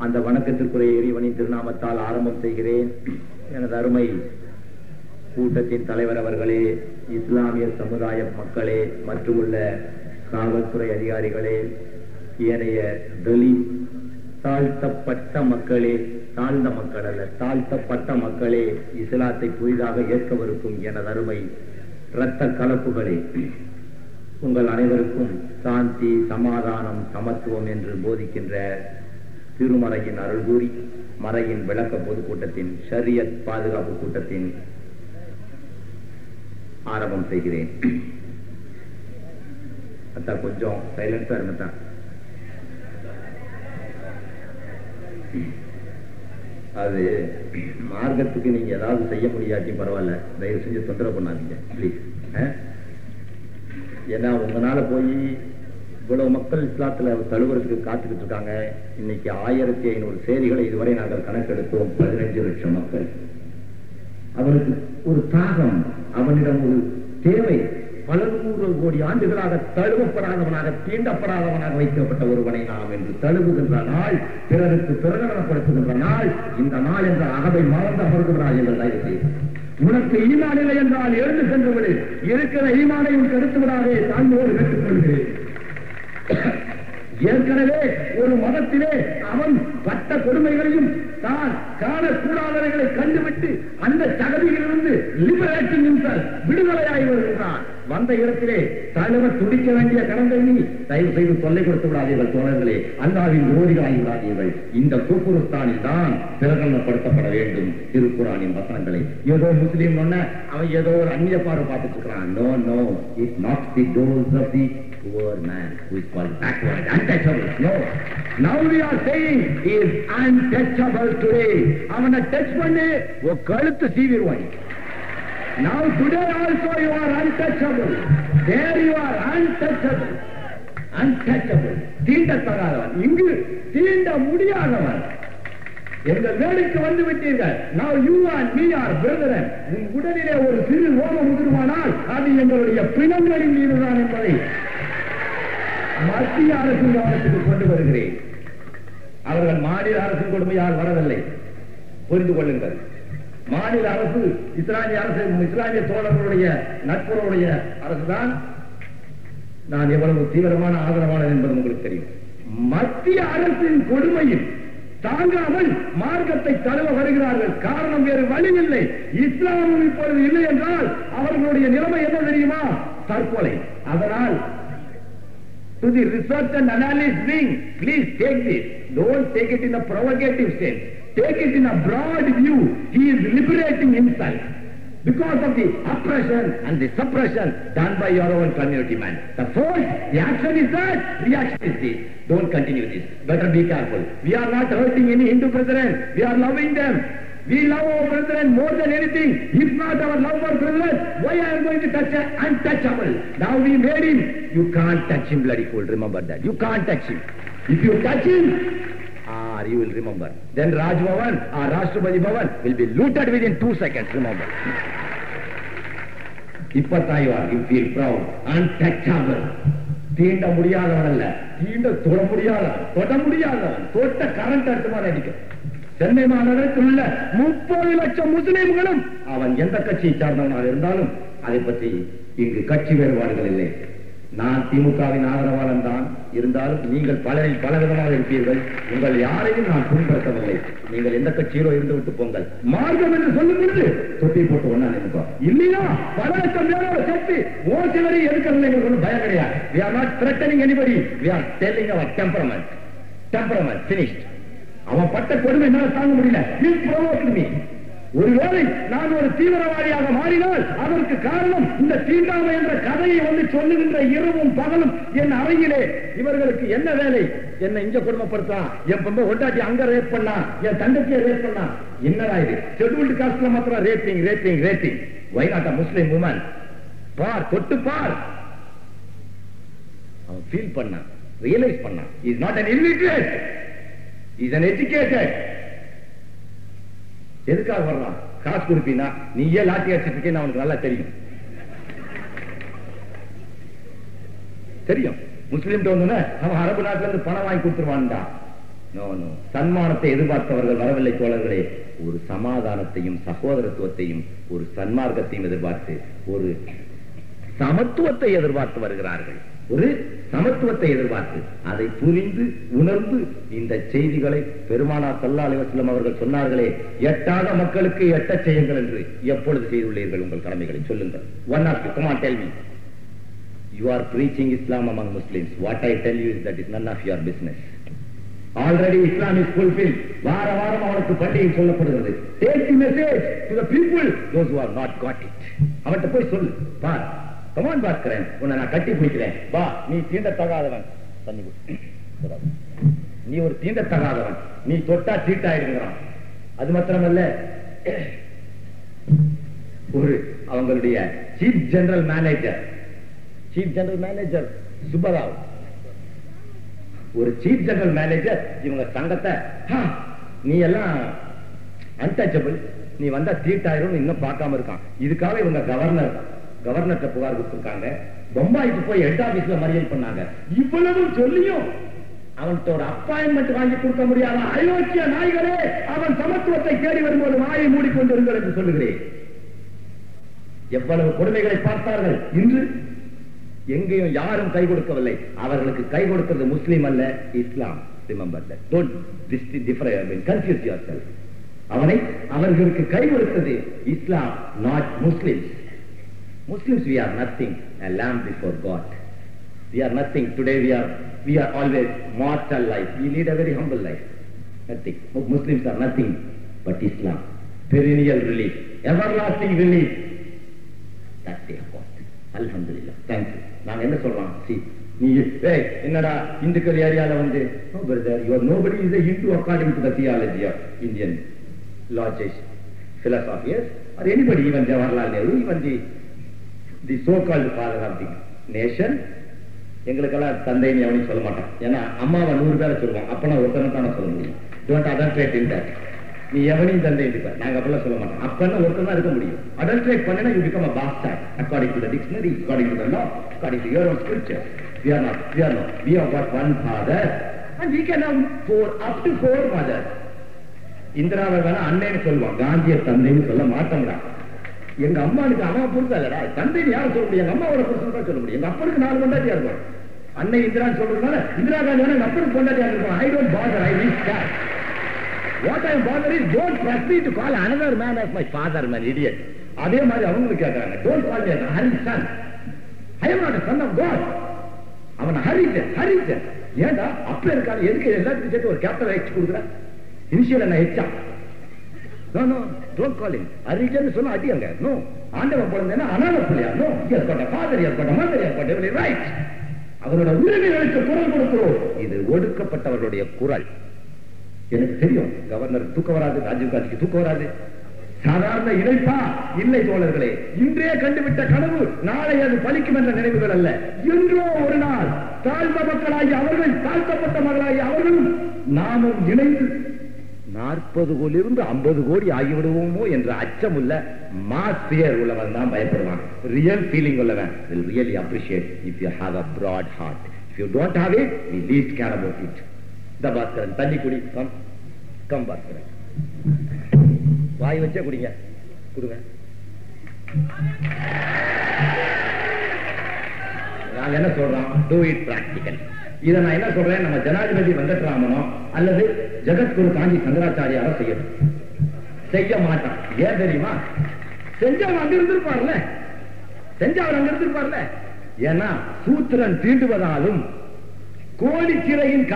அந்த வணக்கத்திற்குரிய இறைவனின் திருநாமத்தால் ஆரம்பம் செய்கிறேன். எனது அருமை கூட்டத்தின் தலைவர் அவர்களே, இஸ்லாமிய சமுதாய மக்களே, மற்றும் உள்ள காவல்துறை அதிகாரிகளே, ஏனைய தலித் தாழ்த்தப்பட்ட மக்களே, தாழ்ந்த மக்கள் அல்ல, தாழ்த்தப்பட்ட மக்களே, இஸ்லாத்தை புதிதாக ஏற்கவிருக்கும் எனது அருமை இரத்த கலப்புகளே, உங்கள் அனைவருக்கும் சாந்தி, சமாதானம், சமத்துவம் என்று போதிக்கின்ற திருமறையின் அருள் கூறி மறையின் விளக்க பொதுக்கூட்டத்தின் ஷரியத் பாதுகாப்பு கூட்டத்தின் ஆரம்பம் செய்கிறேன். அத்தா கொஞ்சம் சைலன்ஸா இருந்தா. அது மார்க்கத்துக்கு நீங்க ஏதாவது செய்ய முடியாட்டி பரவாயில்ல, தயவு செஞ்சு தொந்தரவு பண்ணாதீங்க பிளீஸ். ஏன்னா உங்களால போய் இவ்வளவு மக்கள் இஸ்லாத்துல தழுவுறதுக்கு காத்துக்கிட்டு இருக்காங்க. இன்னைக்கு 1500 சேரிகளை இதுவரை நாங்கள் கணக்கெடுத்தோம். 15 லட்சம் மக்கள். அவனுக்கு ஒரு தாகம், அவனிடம் ஒரு தேவை. பல 100 கோடி ஆண்டுகளாக தழுவப்படாதவனாக, தீண்டப்படாதவனாக வைக்கப்பட்ட ஒருவனை நாம் என்று தழுவுகின்ற நாள், பிறருக்கு பிரகடனப்படுத்துகின்ற நாள், இந்த நாள் என்ற அகவை மறந்து அமர்கிறார் என்று தயவு செய்து. உனக்கு ஈமான் இல்லை என்றால் எழுந்து சென்று விடு. இருக்கிற ஈமானையும் கெடுத்து விடாதே, தாழ்வோடு கேட்டுக் கொள்கிறேன். ஏற்கனவே ஒரு மதத்திலே அவன் பட்ட கொடுமைகளையும் தான் காணக்கூடாதவைகளை கண்டுவிட்டு அந்த சகதியிலிருந்து லிபரேட்டிங் ஹிம்செல்ஃப், விடுதலையாகி வருகிறான். வந்த இடத்திலே தலைவர் துடிக்க வேண்டிய கடந்தை நீ தயவு செய்து தொல்லை கொடுத்து விடாதீர்கள் தோழர்களே, அல்லாவின் விரோதிகளாகி விடாதீர்கள். இந்த துப்புருஸ்தானில் தான் பிரகடனப்படுத்தப்பட வேண்டும் திருக்குரானின் வசனங்களை. ஏதோ முஸ்லீம் ஒன்ன அவன் ஏதோ ஒரு அந்நிய பார்வை பார்த்துட்டு இருக்கிறான். No no, it not the doors of the poor man who is called backward, untouchable. No, now we are saying he is untouchable today. அவனை டச் பண்ணி ஒரு கழுத்து சீவிடுவாய். Now today also you are untouchable. There you are untouchable. Untouchable. தீண்டத்தகாதவன், இங்கு தீண்ட முடியாதவன். எங்கள் வேலைக்கு வந்து விட்டீர்கள். Now you and me are brethren. உன் உடலிலே ஒரு சிறு ரோமம் உதிர்வானால் அது எங்களுடைய பிணங்களின் மீதுதான் என்பதை மத்திய அரசின் கவனத்துக்கு கொண்டு வருகிறேன். அவர்கள் மாநில அரசின் கொடுமையால் வரவில்லை, புரிந்து கொள்ளுங்கள். மாநில அரசு இஸ்லாமிய அரசு, இஸ்லாமிய தோழர்களுடைய நட்புறவுடைய அரசுதான். நான் எவ்வளவு தீவிரமான ஆதரவாளர் என்பது உங்களுக்கு தெரியும். மத்திய அரசின் கொடுமையில் தாங்காமல் மார்க்கத்தை தழுவ வருகிறார்கள். காரணம் வேறு வழி இல்லை. இஸ்லாமும் இப்பொழுது இல்லை என்றால் அவர்களுடைய நிலைமை என்ன தெரியுமா? தற்கொலை. அதனால் to the research and analysis wing, please take this. Don't take it in a provocative sense. Take it in a broad view. He is liberating himself because of the oppression and the suppression done by your own community man. The force, the action is that, reaction is this. Don't continue this. Better be careful. We are not hurting any Hindu brethren. We are loving them. We love our brethren more than anything. If not our love for brethren, why I am going to touch an untouchable? Now we made him. You can't touch him, bloody fool. Remember that. You can't touch him. If you touch him, you will remember. Then Raj Bhavan or Rashtrapati Bhavan will be looted within 2 seconds. Remember. You feel proud. Untouchable. தீண்ட முடியாதவன் அல்ல, தீண்ட தொட முடியாதவன், தொட முடியாதவன், தொட்ட current அர்த்தமான அடிக்க. சென்னை மாநகரத்தில் உள்ள 30 லட்சம் முஸ்லிம்களும் அவன் எந்த கட்சியை சார்ந்தவனாக இருந்தாலும் அதை பற்றி இங்கு கட்சி வேறுபாடுகள் இல்லை. நான் திமுகவின் ஆதரவாளன் தான். இருந்தாலும் நீங்கள் பலரில் பலவிதமாக இருப்பீர்கள். உங்கள் யாரையும் நான் புண்படுத்தவில்லை. நீங்கள் எந்த கட்சியிலோ இருந்து விட்டு போங்கள். மார்க்கம் என்று சொல்லும் பொழுது தொட்டி போட்டு ஒன்னா நினைப்போம். இல்லையா பல லட்சம் பேரோட சேர்த்து ஓசிவரை எதுக்கவில்லை எங்களுக்கு பயம் கிடையாது. We are not threatening anybody. We are telling our temperament. Temperament finished. அவன் பட்ட கொடுமை என்னால் தாங்க முடியல. ஒருவேளை நான் ஒரு தீவிரவாதியாக மாறினால் அதற்கு காரணம் இந்த தீண்டாமை என்ற கதையை வந்து சொல்லுகின்ற இரவும் பகலும் என் அறையிலே இவர்களுக்கு என்ன வேலை? என்ன இங்க கொடுமைப்படுத்தா, என் பொம்பை ஒட்டாட்டி அங்க ரேப் பண்ணா, என் தங்கச்சியை ரேப் பண்ணா. என்னடா இது? ஷெட்யூல்டு காஸ்ட்ல மாத்திரம் raping raping raping. Why not a Muslim woman? பார், தொட்டு பார். அவன் ஃபீல் பண்ணான், ரியலைஸ் பண்ணான். Is not an illiterate. Is an educated. எதுக்காக வர்றான்? காசு கொடுப்பீனா? நீ ஏன் லாட்டி அடிச்சிட்டு இருக்கேன்னு அவனுக்கு நல்லா தெரியும். தெரியும். முஸ்லீம் அவன் அரபு நாட்டில இருந்து பணம் வாங்கி கொடுத்துருவான்டா. சன்மானத்தை எதிர்பார்த்தவர்கள் வரவில்லை தோழர்களே. ஒரு சமாதானத்தையும் சகோதரத்துவத்தையும் ஒரு சன்மார்க்கத்தையும் எதிர்பார்த்து ஒரு சமத்துவத்தை எதிர்பார்த்து வருகிறார்கள். ஒரு சமத்துவத்தை எதிர்பார்த்து அதை புரிந்து உணர்ந்து இந்த செய்திகளை பெருமானார் ஸல்லல்லாஹு அலைஹி வஸல்லம் அவர்கள் சொன்னார்களே, எட்டாத மக்களுக்கு எட்ட செய்யுங்கள் என்று எப்பொழுது செய்துள்ளீர்கள் உங்கள் கடமைகளை சொல்லுங்கள். One of you, come on, tell me. You are preaching Islam among Muslims. What I tell you is that is none of your business. Already Islam is fulfilled. வார வாரம் அவனுக்கு பண்டிகை சொல்லப்படுகிறது. Take the message to the people, those who have not got it. அவன்கிட்ட போய் சொல்லு. பார், come on பார்க்கிறேன், உன்னை நான் கட்டி பிடிக்கிறேன், வா, நீ தீண்டத்தகாதவன், தண்ணி நீ ஒரு தீண்டத்தகாதவன், நீ தொட்டா தீட்டாயிருக்கிறான். அது மாத்திரமல்ல, ஒரு அவங்களுடைய சீஃப் ஜெனரல் மேனேஜர் சுப்பராவ், ஒரு சீஃப் ஜெனரல் மேனேஜர் இவங்க சங்கத்தை, நீ எல்லாம் அன்டச்சபிள், நீ வந்தா தீட்டாயிரும் இன்னும் பார்க்காம இருக்கான். இதுக்காக இவங்க கவர்னர்கிட்ட புகார் கொடுத்திருக்காங்க. பொம்பாய்க்கு போய் ஹெட் ஆபீஸ்ல மறியல் பண்ணாங்க. இவ்வளவு சொல்லியும் அவன்கிட்ட ஒரு அப்பாயின்மெண்ட் வாங்கி கொடுக்க முடியாத அயோக்கிய நாய்களே, அவன் சமத்துவத்தை தேடி வரும்போது வாயை மூடிக்கொண்டிருங்கள் என்று சொல்லுகிறேன். எவ்வளவு கொடுமைகளை பார்த்தார்கள். இன்று எங்கேயும் யாரும் கை கொடுக்கவில்லை. அவர்களுக்கு கை கொடுக்கிறது முஸ்லீம் அல்ல, இஸ்லாம். Remember that. Don't confuse yourself. அவர்களுக்கு கை கொடுத்தது இஸ்லாம், not Muslims. Muslims, we are nothing, a lamb before God. We are nothing. Today we are always mortal life. We lead a very humble life. Nothing. Muslims are nothing but Islam. Perennial relief, everlasting relief. That's their God. Alhamdulillah. Thank you. நான் என்ன சொல்றேன், நீ என்னடா இந்துக்கள் ஏரியால வந்து, no brother, nobody is a Hindu according to the theology of Indian logic, philosophers, or anybody, even Jawaharlal Nehru, even the so-called father of the nation. எங்களுக்கெல்லாம் தந்தைன்னு எவனையும் சொல்ல மாட்டான். ஏன்னா அம்மாவை 100 பேரை சொல்லுவான், அப்பனா ஒருத்தனை தானே சொல்ல முடியும். Don't adulterate in that. நீ எவனையும் தந்தை இருப்ப, நாங்க அப்பெல்லாம் சொல்ல மாட்டோம். அப்பன்னா ஒருத்தன் தான் இருக்க முடியும். Adulterate பண்ணனா you become a bastard according to the dictionary, according to the law, according to your own scripture. We are not. We have got one father and we can have up to 4 mothers. இந்திராவை வேணா அண்ணன்னு சொல்லுவான், காந்திய தந்தைன்னு சொல்ல மாட்டோம்டா. எங்க அம்மானுக்கு அம்மா புரிதா இல்லடா, தந்தைன்னு யாரும் சொல்ல முடியும். எங்க அம்மாவோட புருஷன் தான் சொல்ல முடியும். எங்க அப்பனுக்கு 4 பொண்டாட்டியா இருப்பான். அன்னை இந்திரான்னு சொல்றதுனால இந்திரா காந்தி வேணா அப்பனுக்கு பொண்டாட்டியா இருப்பான். I don't bother, I reach that. What I bother is, don't trust me to call another man as my father, man, idiot. அதே மாதிரி அவங்களுக்கு கேட்கறாங்க, don't call me as a Hari's son. I am not a son of God. அவன் ஹரிஜன். ஏண்டா அப்ப இருக்காது, எதுக்கு எல்லாத்துக்கும் சேர்த்து ஒரு கேப்டல் எக்ஸ் கொடுக்குற? இனிஷியல் என்ன எச்சா? No, don't call him Harijan சொன்னா அடியாங்க. No, ஆண்டவன் பிறந்தேன்னா அனாத பிள்ளையா? No, he has got a father, he has got a mother, he has got every right. அவரோட உரிமைகளுக்கு குரல் கொடுக்கிறோம். இது ஒடுக்கப்பட்டவர்களுடைய குரல். எனக்கு தெரியும், கவர்னர் தூக்க வராது, ராஜீவ் காந்திக்கு தூக்க வராது. சாதாரண இழைப்பா இல்லை தோழர்களே. இன்றே கண்டுவிட்ட கனவு நாளை அது பலிக்கும் என்ற நினைவுகள் அல்ல. என்றோ ஒரு நாள் தாழ்ந்த மக்களாகி அவர்கள், தாழ்த்தப்பட்ட மகளாகி அவர்களும் நாமும் இணைந்து 40 கோடியிலிருந்து 50 கோடி ஆகிவிடுவோமோ என்ற அச்சமுள்ள மாஸ்பியர் உள்ளவன் தான் பயப்படுவான். ரியல் ஃபீலிங் உள்ளவன் will really appreciate if you have a broad heart. If you don't have it, we least care about it. இந்த பாஸ்கரன் தண்ணி குடி, கம் பாஸ்கரன், வாய் வச்சே குடிங்க, குடுங்க. நான் என்ன சொல்றோம், do it practical. இதை நான் என்ன சொல்றேன், நம்ம ஜனாதிபதி வெங்கட்ராமனோ அல்லது ஜெகத்குரு காஞ்சி சங்கராச்சாரியாரோ செய்ய மாட்டான். ஏன் தெரியுமா? செஞ்சவன் அங்க இருந்திருப்பார்ல, ஏன்னா சூத்திரன் தீண்டுவதாலும் கோழி சிறையின்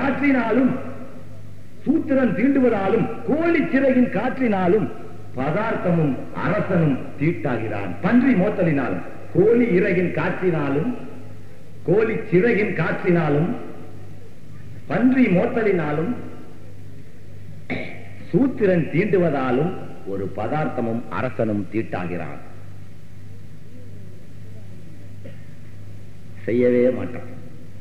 காற்றினாலும் பதார்த்தமும் அரசனும் தீட்டாகிறான். பன்றி மோத்தலினாலும் கோழி சிறகின் காற்றினாலும் பன்றி மோத்தலினாலும் சூத்திரன் தீண்டுவதாலும் ஒரு பதார்த்தமும் அரசனும் தீட்டாகிறான். செய்யவே மாட்டான்,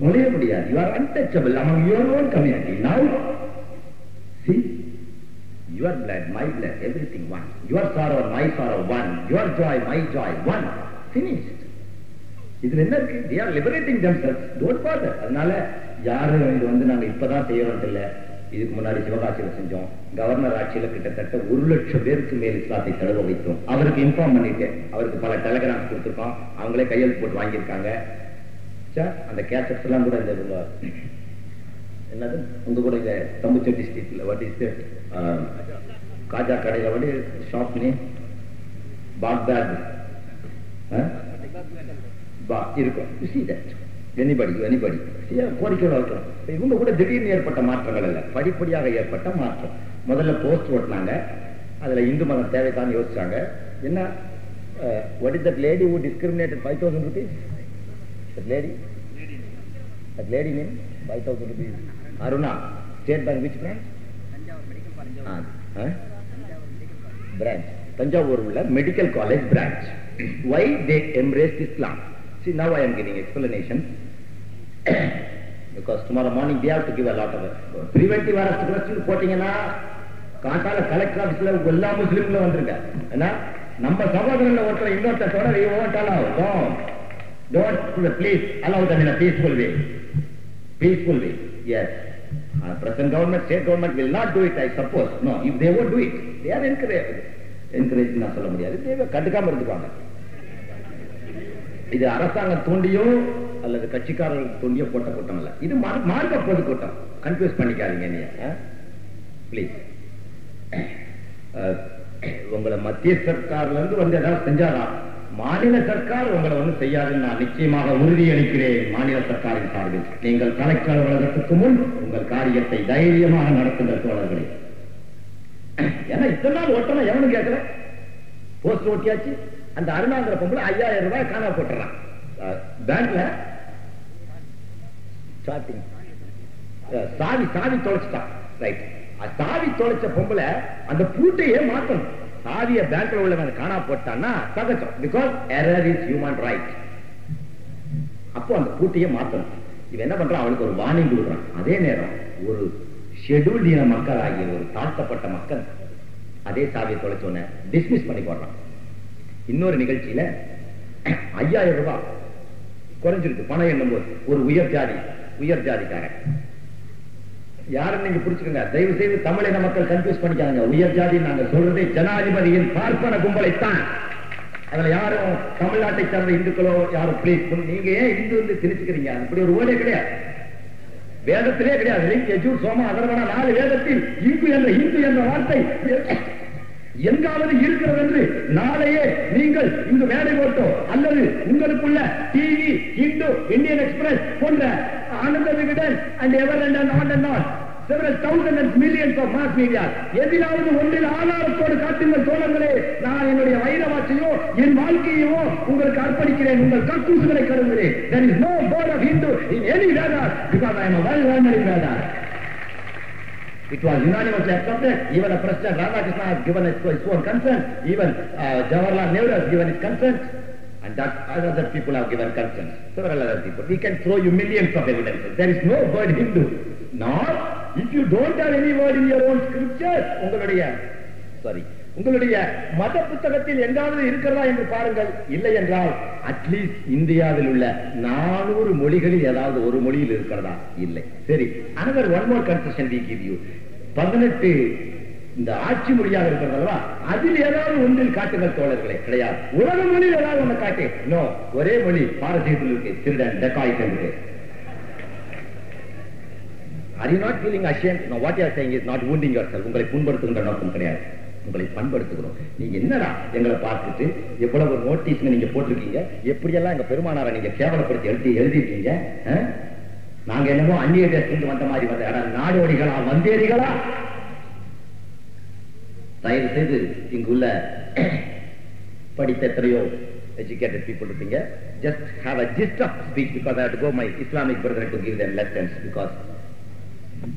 நுழைய முடியாது. You are untouchable among your own community. Now see, your blood, my blood, everything one. Your sorrow, my sorrow, one. Your joy, my joy, one. Finished. இதுல என்ன இருக்கு? they are liberating themselves, don't bother. அதனால யாரும் இது வந்து நாங்க இப்பதான் செய்யறோம் இல்ல, இதுக்கு முன்னாடி சிவகாசியில செஞ்சோம். கவர்னர் ஆட்சியில கிட்டத்தட்ட 1,00,000 பேருக்கு மேல் இஸ்லாத்தை தழுவ வைத்தோம். அவருக்கு இன்ஃபார்ம் பண்ணிட்டேன், அவருக்கு பல டெலிகிராம் கொடுத்துருக்கோம், அவங்களே கையெழுத்து போட்டு வாங்கியிருக்காங்க. அந்த கேசட்ஸ் எல்லாம் கூட இந்த என்னது உங்க கூட இந்த தம்புச்செட்டி ஸ்ட்ரீட்ல வாட் இஸ் தட் காஜா கடையில வந்து ஷாப் நேம் பாக்தாத் இருக்கும். எனிபடி கோரிக்கையோட இருக்கிறோம். இவங்க கூட திடீர்னு ஏற்பட்ட மாற்றங்கள் அல்ல, படிப்படியாக ஏற்பட்ட மாற்றம். முதல்ல போஸ்ட் ஓட்டினாங்க, அதுல இந்து மதம் தேவைதான் யோசிச்சாங்க. என்ன what is that lady who discriminated 5,000 rupees? That lady name 5,000 rupees. Aruna, State Bank, which branch? Branch. Tanjavur Medical College branch. Why they embraced Islam? See, now I am giving explanation. Because tomorrow morning they have to give a lot of preventive arrest question போட்டீங்கன்னா காட்டால collector ஆபீஸ்ல எல்லா முஸ்லிம்களும் வந்திருக்க. ஏன்னா நம்ம சகோதரர்கள் ஒருத்தர் இன்னொருத்தரோட please allow them in a peaceful way. Yes. Present government, state government will not do it, I suppose. No, if they won't do it, they are encouraged நான் சொல்ல முடியாது. they கண்டுக்காம இருந்துப்பாங்க. இது அரசாங்கம் தூண்டியோ அல்லது கட்சிக்காரர்கள் தூண்டியோ போட்ட கூட்டம் அல்ல, இது மார்க்க பொது கூட்டம். கன்ஃபியூஸ் பண்ணிக்காதீங்க நீ பிளீஸ். உங்களை மத்திய சர்க்கார்ல இருந்து வந்து ஏதாவது செஞ்சாரா, மாநில சர்க்கார் உங்களை வந்து செய்யாதுன்னு நான் நிச்சயமாக உறுதி அளிக்கிறேன். மாநில சர்க்காரின் சார்பில் நீங்கள் கலெக்டர் அலுவலகத்துக்கு முன் உங்கள் காரியத்தை தைரியமாக நடத்துகிற தோழர்களே. ஏன்னா இத்தனை நாள் ஓட்டணும் எவனும் கேட்கல, போஸ்ட் ஓட்டியாச்சு. அந்த அருணாந்திர பொம்பளை 5,000 ரூபாய் காண போட்டுறான் பேங்க்ல. சாவி தொலைச்சிட்டான். ரைட், சாவி தொலைச்ச பொம்பளை அந்த பூட்டையே மாத்தணும். சாவிய பேங்க்ல உள்ளவன் காணா போட்டான்னா சகஜம், because error is human right. அப்போ அந்த பூட்டையே மாத்தணும். இவன் என்ன பண்றான், அவனுக்கு ஒரு வார்னிங் கொடுக்குறான். அதே நேரம் ஒரு ஷெட்யூல்ட் இன மக்கள் ஆகிய ஒரு தாழ்த்தப்பட்ட மக்கள் அதே சாவியை தொலைச்சோன்னு டிஸ்மிஸ் பண்ணி போடுறான். இன்னொரு நிகழ்ச்சியில 5,000 ரூபாய் குறைஞ்சிருக்கு பணம் என்னும் போது ஒரு உயர் ஜாதிக்காரன் யாருன்னு நீங்க புரிச்சுக்கோங்க. தயவு செய்து தமிழின மக்கள் கன்ஃபியூஸ் பண்ணிக்காங்க. உயர் ஜாதி நாங்க சொல்றதே ஜனாதிபதியின் பார்ப்பன கும்பலைத்தான். அதுல யாரும் தமிழ்நாட்டை சார்ந்த இந்துக்களோ யாரும் பிளீஸ், நீங்க ஏன் இந்து வந்து திணிச்சுக்கிறீங்க? அப்படி ஒரு வேலை கிடையாது, வேதத்திலே கிடையாது. சோமா அதர்வனா 4 வேதத்தில் இந்து என்ற வார்த்தை எங்காவது இருக்கிறது என்று நாளையே நீங்கள் இங்கு மேடை போட்டோ அல்லது உங்களுக்குள்ள டிவி, இந்து, இந்தியன் எக்ஸ்பிரஸ் போன்ற Ananda Vikatan and ever and on and on several thousands and millions of mass media எதிலாவது ஒன்றில் ஆதாரத்தோடு காட்டுங்கள் தோழர்களே. நான் என்னுடைய வைரவாட்சியோ என் வாழ்க்கையோ உங்களுக்கு அர்ப்பணிக்கிறேன். உங்கள் கக்கூசுகளை கருதுகிறேன். There is no word of Hindu in any Veda because I am a well-learned in Veda. It was unanimously accepted. Even a President Radhakrishnan has given his own consent. Even Jawaharlal Nehru has given his consent. And that other people have given consent. Several other people. We can throw you millions of evidences. There is no word Hindu. Nor, if you don't have any word in your own scriptures, உங்களுடைய மத புத்தகத்தில் எங்காவது இருக்கிறதா என்று பாருங்கள். இல்லை என்றால் at least இந்தியாவில் உள்ள 400 மொழிகளில் ஏதாவது ஒரு மொழியில் இருக்கிறதா? இல்லை. சரி, another one more concession we give you. 18 இந்த ஆட்சி மொழியாக இருக்கிறதா, அதில் ஏதாவது ஒன்றில் காட்டுங்கள் தோழர்களே. கிடையாது. உலக மொழியில் ஏதாவது ஒன்று காட்டு. நோ, ஒரே மொழி பாரசீகத்தில் இருக்கு, திருடன், டெக்காய்ட் என்று. Are you not feeling ashamed? No, what you are saying is not wounding yourself. உங்களை புண்படுத்துகின்ற நோக்கம் கிடையாது, உங்களை பண்படுத்துகிறோம். நீங்க என்னடா எங்களை பார்த்துட்டு எவ்வளவு நோட்டீஸ் நீங்க போட்டிருக்கீங்க, எப்படியெல்லாம் எங்க பெருமானாரை நீங்க கேவலப்படுத்தி எழுதிருக்கீங்க. நாங்க என்னமோ அந்நிய தேசத்துக்கு வந்த மாதிரி வந்த நாடோடிகளா, வந்தேரிகளா? தயவு செய்து இங்குள்ள படித்த எத்தனையோ educated people இருப்பீங்க. Just have a gist of speech because I have to go my Islamic brother to give them lessons because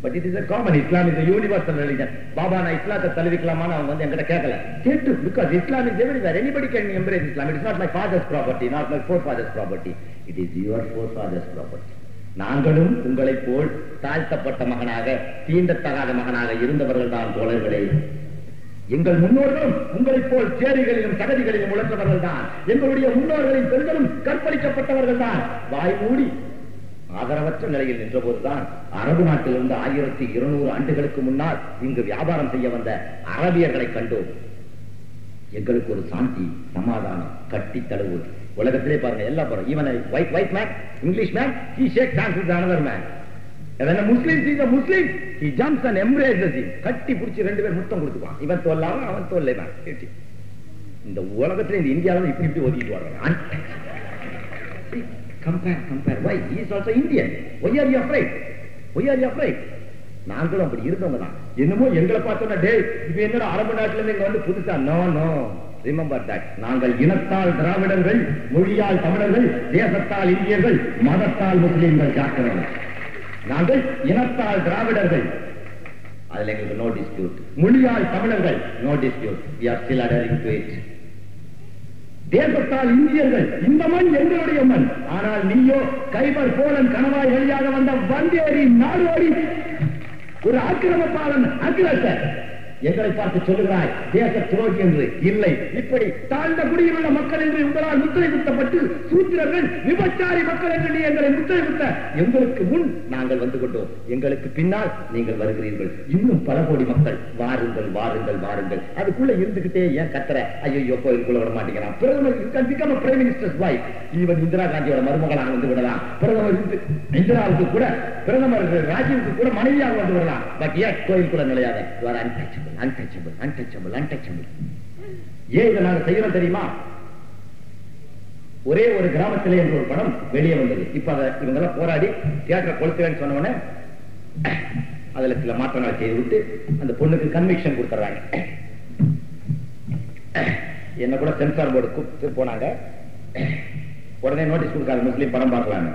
but it is a common. Islam is a universal religion. Baba na Islata taliviklamana avanga vandu engada kekala kettu because Islam is everywhere. Anybody can embrace Islam. It is not my father's property, not my forefather's property. It is your forefather's property. நாங்களும் உங்களை போல் தாழ்த்தப்பட்ட மகனாக, தீண்டத்தகாத மகனாக இருந்தவர்கள் தான் தோழர்களே. எங்கள் முன்னோர்களும் உங்களைப் போல் சேரிகளிலும் சகதிகளிலும் உழைத்தவர்கள் தான். எங்களுடைய முன்னோர்களின் பெண்களும் கற்பழிக்கப்பட்டவர்கள் தான். வாய் மூடி ஆதரவற்ற நிலையில் நின்றபோதுதான் அரபு நாட்டிலிருந்து 1200 ஆண்டுகளுக்கு முன்னால் இங்கு வியாபாரம் செய்ய வந்த அரபியர்களை கண்டோம். எங்களுக்கு ஒரு சாந்தி, சமாதானம், கட்டி தழுவு. உலகத்திலே பாருங்க, எல்லாம் பாருங்க. Even white man, English man, he shakes hands with another man. When a Muslim sees a Muslim, he jumps and embraces him. கட்டி பிடிச்சி ரெண்டு பேர் முத்தம் கொடுத்துப்பான். இவன் தோல்லாம அவன் தோல்லைவன். இந்த உலகத்துல இந்த இந்தியாவில் இப்படி இப்படி ஒதுக்கிட்டு வர்றாங்க. Compare. Why? He is also Indian. Why are you afraid? நாங்களும் அப்படி இருந்தவங்க தான். என்னமோ எங்களை பார்த்தோன்னா டே இப்ப என்னடா அரபு நாட்டுல இருந்து இங்க வந்து புதுசா? நோ. Remember that. நாங்கள் இனத்தால் திராவிடர்கள், மொழியால் தமிழர்கள், தேசத்தால் இந்தியர்கள், மதத்தால் முஸ்லிம்கள் ஜாக்கிரர்கள். நாங்கள் இனத்தால் திராவிடர்கள், அதுல எங்களுக்கு நோ டிஸ்பியூட். மொழியால் தமிழர்கள், no dispute. We are still adhering to it. தேசத்தால் இந்தியர்கள், இந்த மண் எங்களுடைய மண். ஆனால் நீயோ கைபர், போலன், கணவாய் வழியாக வந்த வந்தேரி நாடோடி ஒரு ஆக்கிரமிப்பாளன், அகிலேசர். எங்களை பார்த்து சொல்லுகிறாய் தேச துரோகி என்று. இல்லை, இப்படி தாழ்ந்த குடியில் உள்ள மக்கள் என்று உங்களால் முத்திரை குத்தப்பட்டு சூத்திரர்கள், விபச்சாரி மக்கள் என்று நீ எங்களை முத்திரை குத்த எங்களுக்கு முன் நாங்கள் வந்து கொண்டோம். எங்களுக்கு பின்னால் நீங்கள் வருகிறீர்கள். இன்னும் பல கோடி மக்கள் வாருங்கள். அதுக்குள்ள இருந்துகிட்டே ஏன் கத்துற? ஐயோ கோயிலுக்குள்ள விட மாட்டேங்கிறான். பிரதமர் prime minister's wife, even Indira காந்தியோட மருமகளாக வந்து விடலாம். பிரதமர் இந்திராவுக்கு கூட, பிரதமர் ராஜீவுக்கு கூட மனைவியாக வந்து விடலாம். பட் ஏன் கோயிலுக்குள்ள நுழையாத? untouchable. ஏன் இதை நாங்க செய்யறோம் தெரியுமா? ஒரே ஒரு கிராமத்திலே என்ற ஒரு படம் வெளியே வந்தது. இப்ப இவங்க எல்லாம் போராடி தியேட்டர் கொளுத்துவேன்னு சொன்ன உடனே அதுல சில மாற்றங்களை செய்து விட்டு அந்த பொண்ணுக்கு கன்விக்ஷன் கொடுத்துறாங்க. என்ன கூட சென்சார் போர்டு கூப்பிட்டு போனாங்க. உடனே நோட்டீஸ் கொடுக்காத முஸ்லீம் படம் பார்க்கலான்னு.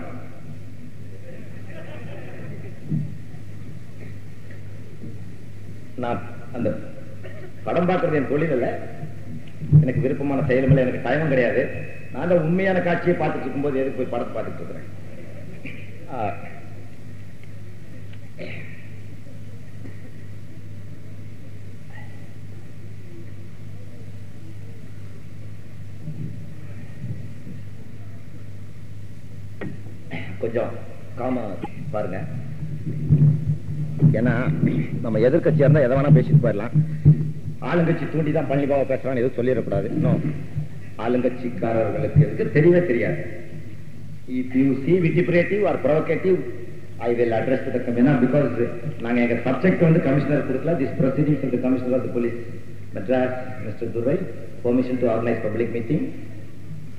நான் அந்த படம் பார்க்கறது என் தொழில் இல்ல, எனக்கு விருப்பமான செயலும் இல்லை, எனக்கு டைமும் கிடையாது. நான் உண்மையான காட்சியை பார்த்துட்டு இருக்கும்போது எதுக்கு போய் படத்தை பார்த்துட்டு இருக்கிறேன்? கொஞ்சம் காமா பாருங்க. ஏன்னா நம்ம எதிர்கட்சியா இருந்தா எதை வேணா பேசிட்டு போயிடலாம். ஆளுங்கட்சி தூண்டிதான் பழனிபாவை பேசுறான்னு எதுவும் சொல்லிடக்கூடாது. இன்னும் ஆளுங்கட்சிக்காரர்களுக்கு எதுக்கு தெரியவே தெரியாது. If you see vituperative or provocative, I will address to the commissioner because நாங்க எங்க சப்ஜெக்ட் வந்து கமிஷனர் கொடுக்கல. This proceedings of the commissioner of the police, Madras, Mr. Durai, permission to organize public meeting.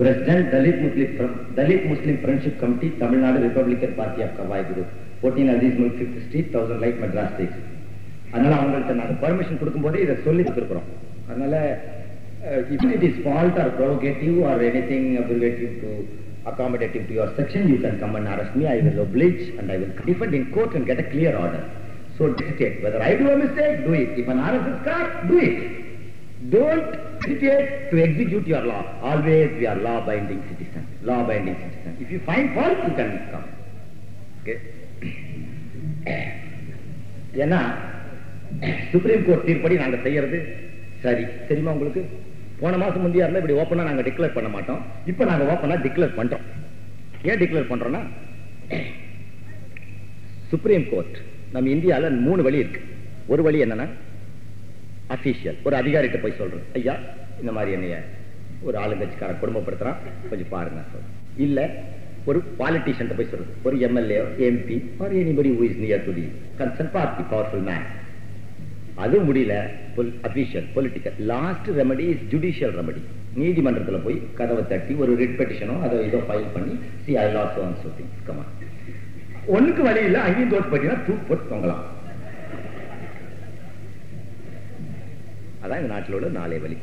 President Dalit Muslim Friendship Committee, Tamil Nadu Republican Party of Kawai Group, 14 Aziz Mulk 5th Street, 1000 Light, Madras 6. அதனால அவங்கள்ட்ட நாங்க permission கொடுக்கும் போதே இதை சொல்லி கொடுக்கிறோம். அதனால if it is fault or provocative or anything abbreviative to accommodative to your section, you can come and arrest me. I will oblige and I will defend in court and get a clear order. So dictate whether I do a mistake, do it. If an arrest is car, do it. Don't hesitate to execute your law. Always we are law-abiding citizens. Law-abiding citizens. If you find fault, you can come. Okay. ஏன்னா supreme court தீர்ப்படி நாங்க செய்யறது சரி. தெரியுமா உங்களுக்கு? போன மாசம் முந்தைய இருந்தா இப்படி ஓப்பனா நாங்க டிக்ளேர் பண்ண மாட்டோம். இப்ப நாங்க ஓப்பனா டிக்ளேர் பண்றோம். ஏன் டிக்ளேர் பண்றோம்னா சுப்ரீம் கோர்ட் நம்ம இந்தியால 3 வழி இருக்கு. ஒரு வழி என்னன்னா அபிஷியல், ஒரு அதிகாரிகிட்ட போய் சொல்றது, ஐயா இந்த மாதிரி என்னைய ஒரு ஆளுங்கட்சிக்கார குடும்பப்படுத்துறான், கொஞ்சம் பாருங்க. இல்ல ஒரு பாலிட்டிஷியன் போய் சொல்றது, ஒரு MLA, MP or anybody who is near to the concern party, powerful man. அது முடியல, official political. Last remedy is judicial remedy. நீதிமன்றத்தில் போய் கதவை தட்டி ஒரு ரிட் பெட்டிஷனோ அதை இதோ ஃபைல் பண்ணி C I loss on so things come on. ஒண்ணுக்கு வழி இல்ல, அங்கேயும் தோட்டு போட்டீங்கன்னா தூக்கு போட்டு தொங்கலாம். அதான் இந்த நாட்டில் உள்ள 4 வழி.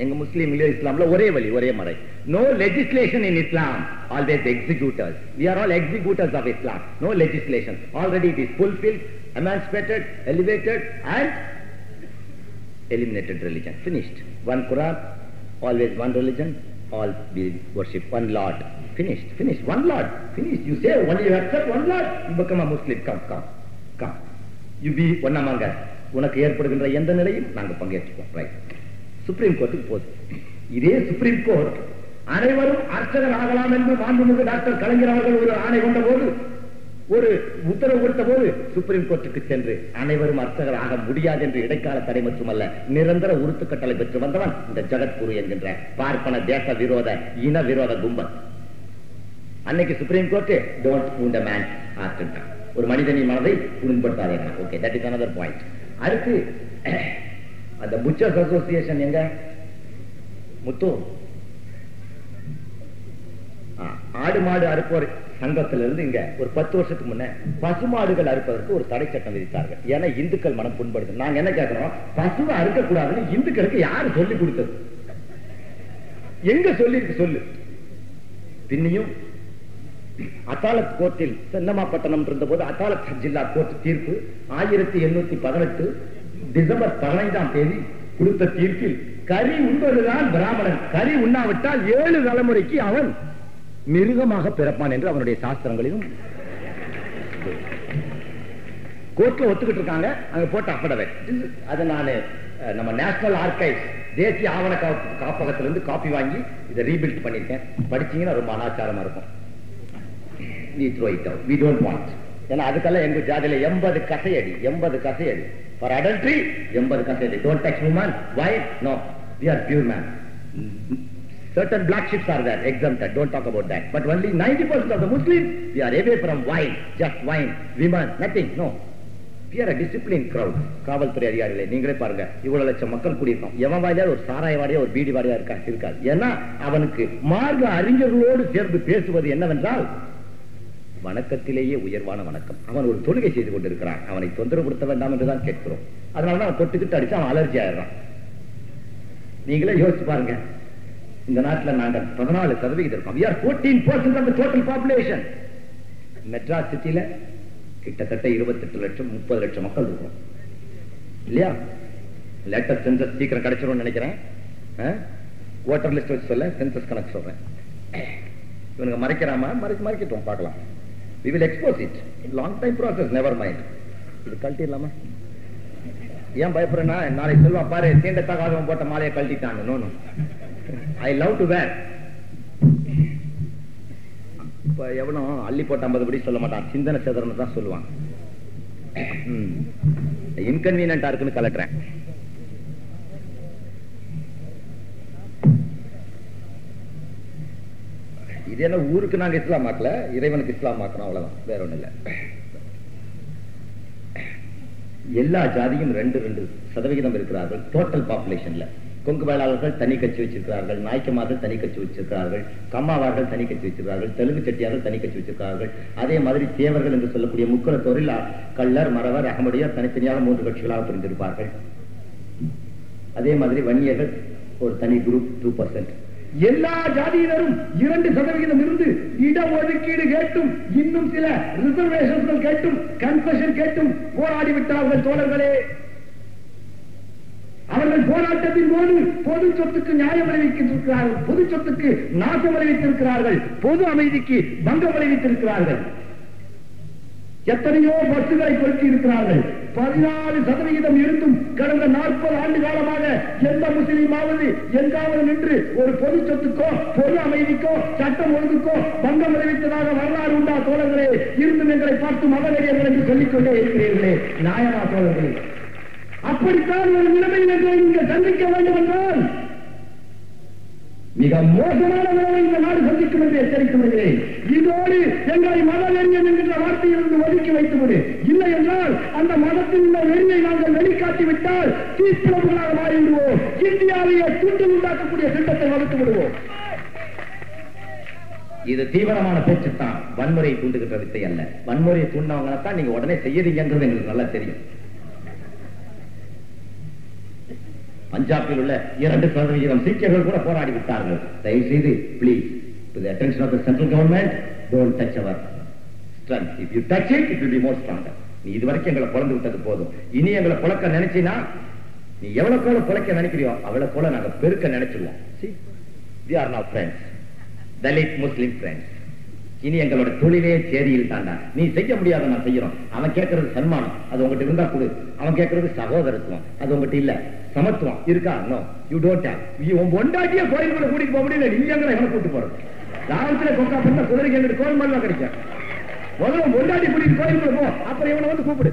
எங்க முஸ்லீம்ல இஸ்லாம்ல ஒரே வழி, ஒரே மறை. No legislation in Islam, always executors. We are all executors of Islam. No legislation. Already it is fulfilled, emancipated, elevated and eliminated religion. Finished. One Quran, always one religion, all we worship one Lord. Finished. One Lord. Finished. You say only you accept one Lord, you become a Muslim. Come. You be one among us. உனக்கு ஏற்படுகின்ற எந்த நிலையும் நாங்கள் பங்கேற்றுப்போம். Right. Supreme கோர்ட்டுக்கு போகுது. இதே supreme court அனைவரும் அர்ச்சகர் ஆகலாம் என்று மாண்புமிகு டாக்டர் கலைஞர் அவர்கள் ஒரு ஆணை கொண்ட போது, ஒரு உத்தரவு கொடுத்த போது சுப்ரீம் கோர்ட்டுக்கு சென்று அனைவரும் அர்ச்சகர் ஆக முடியாது என்று இடைக்கால தடை மட்டுமல்ல நிரந்தர உறுத்து கட்டளை பெற்று வந்தவன் இந்த ஜகத்குரு என்கின்ற பார்ப்பன தேச விரோத இன விரோத கும்பல். அன்னைக்கு supreme court don't wound a man's heart. ஒரு மனிதனின் மனதை புண்படுத்தாதே. Okay, that is another point. அடுத்து அந்த புச்சர்ஸ் அசோசியேஷன் எங்க முத்து ஆடு மாடு அறுப்போர் சங்கத்திலிருந்து இங்க ஒரு 10 வருஷத்துக்கு முன்ன பசுமாடுகள் அறுப்பதற்கு ஒரு தடை சட்டம் விதித்தார்கள். ஏன்னா இந்துக்கள் மனம் புண்படுது. நாங்க என்ன கேட்கிறோம், பசுவை அறுக்கக்கூடாதுன்னு இந்துக்களுக்கு யாரு சொல்லி கொடுத்தது? எங்க சொல்லி சொல்லு. பின்னியும் அதாலத் கோர்ட்டில் சென்னமாப்பட்டணம் இருந்த போது அதாலத் ஜில்லா கோர்ட் தீர்ப்பு 1818 டிசம்பர் 15ஆம் தேதி கொடுத்த தீர்ப்பில் கறி உண்பதுதான் பிராமணன், கறி உண்ணாவிட்டால் 7 தலைமுறைக்கு அவன் மிருகமாக பிறப்பான் என்று அவனுடைய சாஸ்திரங்களிலும் கோர்ட்ல ஒத்துக்கிட்டு இருக்காங்க. அங்க போட்ட அஃபிடவிட் அதை நான் நம்ம நேஷனல் ஆர்கைவ்ஸ் தேசிய ஆவண காப்பகத்திலிருந்து காப்பி வாங்கி இதை ரீபில்ட் பண்ணிருக்கேன். படிச்சீங்கன்னா ரொம்ப அனாச்சாரமா இருக்கும். We throw it out. We don't want. ஏன்னா அதுக்கெல்லாம் எங்க ஜாதியில 80 கசையடி, 80 கசையடி. For adultery 80 கசையடி. Don't touch woman. Why? No. We are pure man. Certain black ships are there, exempted. Don't talk about that. But only 90% of the Muslims, we are away from wine. Just wine. Women, nothing. No. We are a disciplined crowd. காவல்துறை அதிகாரிகளே நீங்களே பாருங்க, இவ்வளவு லட்சம் மக்கள் கூடியிருக்கோம். எவன் வாடியா ஒரு சாராய வாடியா ஒரு பீடி வாடியா இருக்காது. ஏன்னா அவனுக்கு மார்க்க அறிஞர்களோடு சேர்ந்து பேசுவது என்னவென்றால் வணக்கத்திலேயே உயர்வான வணக்கம். அவன் ஒரு தொழுகை செய்து கொண்டிருக்கிறான், அவனை தொந்தரவுப்படுத்த வேண்டாம் என்றுதான் கேட்கிறோம். அதனாலதான் அவன் தொட்டுக்கிட்டு அடிச்சு அவன் அலர்ஜி ஆயிடுறான். நீங்களே யோசிச்சு பாருங்க, இந்த நாட்டில் நாங்கள் 14% இருக்கோம். We are 14% of the total population. Madras சிட்டில கிட்டத்தட்ட 28 லட்சம் 30 லட்சம் மக்கள் இருக்கும் இல்லையா? லேட்டஸ்ட் சென்சஸ் சீக்கிரம் கிடைச்சிரும் நினைக்கிறேன். ஓட்டர் லிஸ்ட் வச்சு சொல்ல சென்சஸ் கணக்கு சொல்றேன். இவனுக்கு மறைக்கிறாமா? மறைக்கட்டும், பார்க்கலாம். We will expose it. Long time process, never mind. இது கழட்டிடலாமா? ஏன் பயப்படுறேன்னா நாளைக்கு சொல்லுவா பாரு தீண்டத்தகாதவன் போட்ட மாலையை கழட்டிட்டாங்க. No no, I love to wear. இப்ப எவனும் அள்ளி போட்ட 50 படி சொல்ல மாட்டான், சிந்தனை சேதரன்னு தான் சொல்லுவான். இன்கன்வீனியன்டா இருக்குன்னு கலட்டுறேன். இது என்ன ஊருக்கு நாங்க இஸ்லாம் ஆக்கல, இறைவனுக்கு இஸ்லாம் ஆக்கணும், அவ்வளவுதான், வேற ஒண்ணு இல்ல. எல்லா ஜாதியும் 2% இருக்கிறார்கள் டோட்டல் பாப்புலேஷன்ல. கொங்கு வேளாளர்கள் தனி கட்சி வச்சிருக்கிறார்கள், நாய்க்கமார்கள் தனி கட்சி வச்சிருக்கிறார்கள், கம்மாவார்கள் தனி கட்சி வச்சிருக்கிறார்கள், தெலுங்கு செட்டியார்கள் தனி கட்சி வச்சிருக்கிறார்கள். அதே மாதிரி தேவர்கள் என்று சொல்லக்கூடிய முக்குளத்தோரில் கள்ளர், மறவர், அகமடியார் தனித்தனியாக 3 கட்சிகளாக பிரிந்திருப்பார்கள். அதே மாதிரி வன்னியர்கள் ஒரு தனி குரூப் 2%. எல்லா ஜாதியினரும் 2% இருந்து இடஒதுக்கீடு கேட்டும் இன்னும் சில ரிசர்வேஷன்கள் கேட்டும் கன்செஷன் கேட்டும் போராடிவிட்டார்கள் தோழர்களே. அவர்கள் போராட்டத்தின் போது பொது சொத்துக்கு நியாயம் விளைவித்திருக்கிறார்கள், பொது சொத்துக்கு நாசம் விளைவித்திருக்கிறார்கள், பொது அமைதிக்கு பங்கம் விளைவித்திருக்கிறார்கள். எத்தனையோ பஸ்களை பொருத்தி இருக்கிறார்கள். 14% இருந்தும் கடந்த 40 ஆண்டு காலமாக எந்த முஸ்லீமாவது எங்காவது நின்று ஒரு பொது சொத்துக்கோ பொது அமைதிக்கோ சட்டம் ஒழுங்குக்கோ பங்கம் விளைவித்ததாக வரலாறு உண்டா தோழர்களே? இருந்தும் எங்களை பார்த்து மதவெறியர்கள் என்று சொல்லிக் கொண்டே இருக்கிறீர்களே, நியாயமா தோழர்களே? அப்படித்தான் ஒரு நிலைமையில் நீங்கள் சந்திக்க வேண்டும் என்றால் மிக மோசமான நிலைமை இந்த நாடு சந்திக்கும் என்று எச்சரித்து வருகிறேன். இதோடு எங்களை மதவெறியன் என்கின்ற வார்த்தையிலிருந்து ஒதுக்கி வைத்துவிடு. இல்லை என்றால் அந்த மதத்தில் உள்ள வெறியை நாங்கள் வெளிக்காட்டிவிட்டால் தீப்பிழம்புகளாக மாறிவிடுவோம். இந்தியாவையே துண்டு உண்டாக்கக்கூடிய திட்டத்தை வகுத்து விடுவோம். இது தீவிரமான பேச்சுத்தான், வன்முறையை தூண்டுகின்ற வித்தை அல்ல. வன்முறையை தூண்டவங்களைத்தான் நீங்க உடனே செய்யறீங்கன்றது எங்களுக்கு நல்லா தெரியும். பஞ்சாபில் உள்ள 2% சீக்கியர்கள் கூட போராடி விட்டார்கள். தயவு செய்து please to the attention of the central government, don't touch our strength. If you touch it, it will be more stronger. நீ இதுவரைக்கும் எங்களை பொழந்து விட்டது போதும். இனி எங்களை பொழக்க நினைச்சினா நீ எவ்வளவு கோல பொழைக்க நினைக்கிறியோ அவ்வளவு கோல நாங்க பெருக்க நினைச்சிருவோம். See, we are now friends, Dalit Muslim friends. இனி எங்களோட தொழிலே சேரியில் தாண்டா. நீ செய்ய முடியாத நான் செய்யறோம். அவன் கேட்கறது சன்மானம், அது உங்ககிட்ட இருந்தா கொடு. அவன் கேட்கறது சகோதரத்துவம், அது உங்ககிட்ட இல்ல. சமத்துவம் இருக்கா? No, you don't have. உன் பொண்டாட்டிய கோயிலுக்குள்ள கூட்டிட்டு போக முடியல, நீ எங்களை எவனை கூட்டு போறது? லாபத்துல கொக்கா பண்ண குதிரைக்கு எங்களுக்கு கோயில் மாதிரி கிடைக்கும். முதல்ல பொண்டாட்டி கூட்டிட்டு கோயிலுக்குள்ள போ, அப்புறம் இவனை வந்து கூப்பிடு.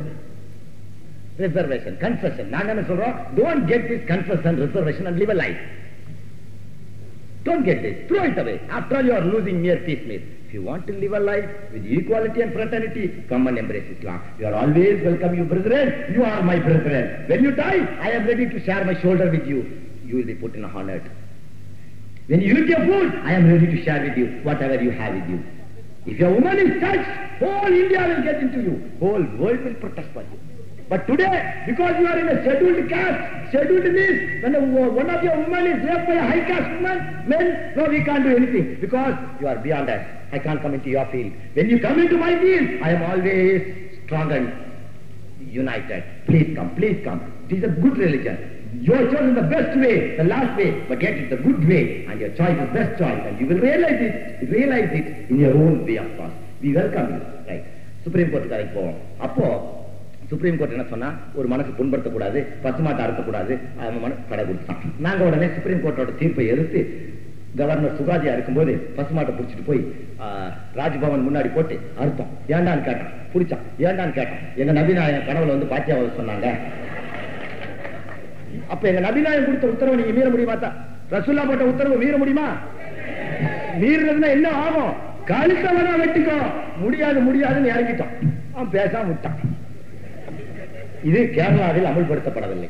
Reservation, concession. நாங்க என்ன சொல்றோம்? Don't get this concession, reservation and live a life. Don't get this. Throw it away. After all, you are losing mere piecemeal. If you want to live a life with equality and fraternity, come and embrace Islam. You are always welcome, you brethren. You are my brethren. When you die, I am ready to share my shoulder with you. You will be put in a honored. When you eat your food, I am ready to share with you whatever you have with you. If your woman is touched, whole India will get into you. Whole world will protest for you. But today, because you are in a scheduled caste, scheduled list, when one of your women is raped by a high caste woman, men, no, we can't do anything because you are beyond us. I can't come into your field. When you come into my field, I am always strong and united. Please come, please come. It is a good religion. You are chosen the best way, the last way, but yet it's a good way, and your choice is best choice, and you will realize it in your own way, of course. We welcome you. Right. Supreme Court காரைக்கு போவோம். அப்போ supreme court என்ன சொன்னா, ஒரு மனசு புண்படுத்தக்கூடாது, பசுமாட்டை அறுக்கக்கூடாது, அவன் கடை கொடுத்தான். நாங்க உடனே சுப்ரீம் கோர்ட்டோட தீர்ப்பை எதிர்த்து கவர்னர் சுகாஜியா இருக்கும்போது பசுமாட்டை பிடிச்சிட்டு போய் ராஜ்பவன் முன்னாடி போட்டு அறுத்தோம். ஏண்டான்னு கேட்டான், பிடிச்சான். ஏண்டான்னு கேட்டான். எங்க நபிநாயகம் கனவுல வந்து பாத்தியாவை சொன்னாங்க. அப்ப எங்க நபிநாயகம் கொடுத்த உத்தரவை நீங்க மீற முடியுமா? ரசூல்லா போட்ட உத்தரவு மீற முடியுமா? மீறினதுன்னா என்ன ஆகும்? கழுத்தவனா வெட்டிக்கோ. முடியாதுன்னு இறங்கிட்டோம். அவன் பேசாம விட்டான். இது கேரளாவில் அமல்படுத்தப்படவில்லை,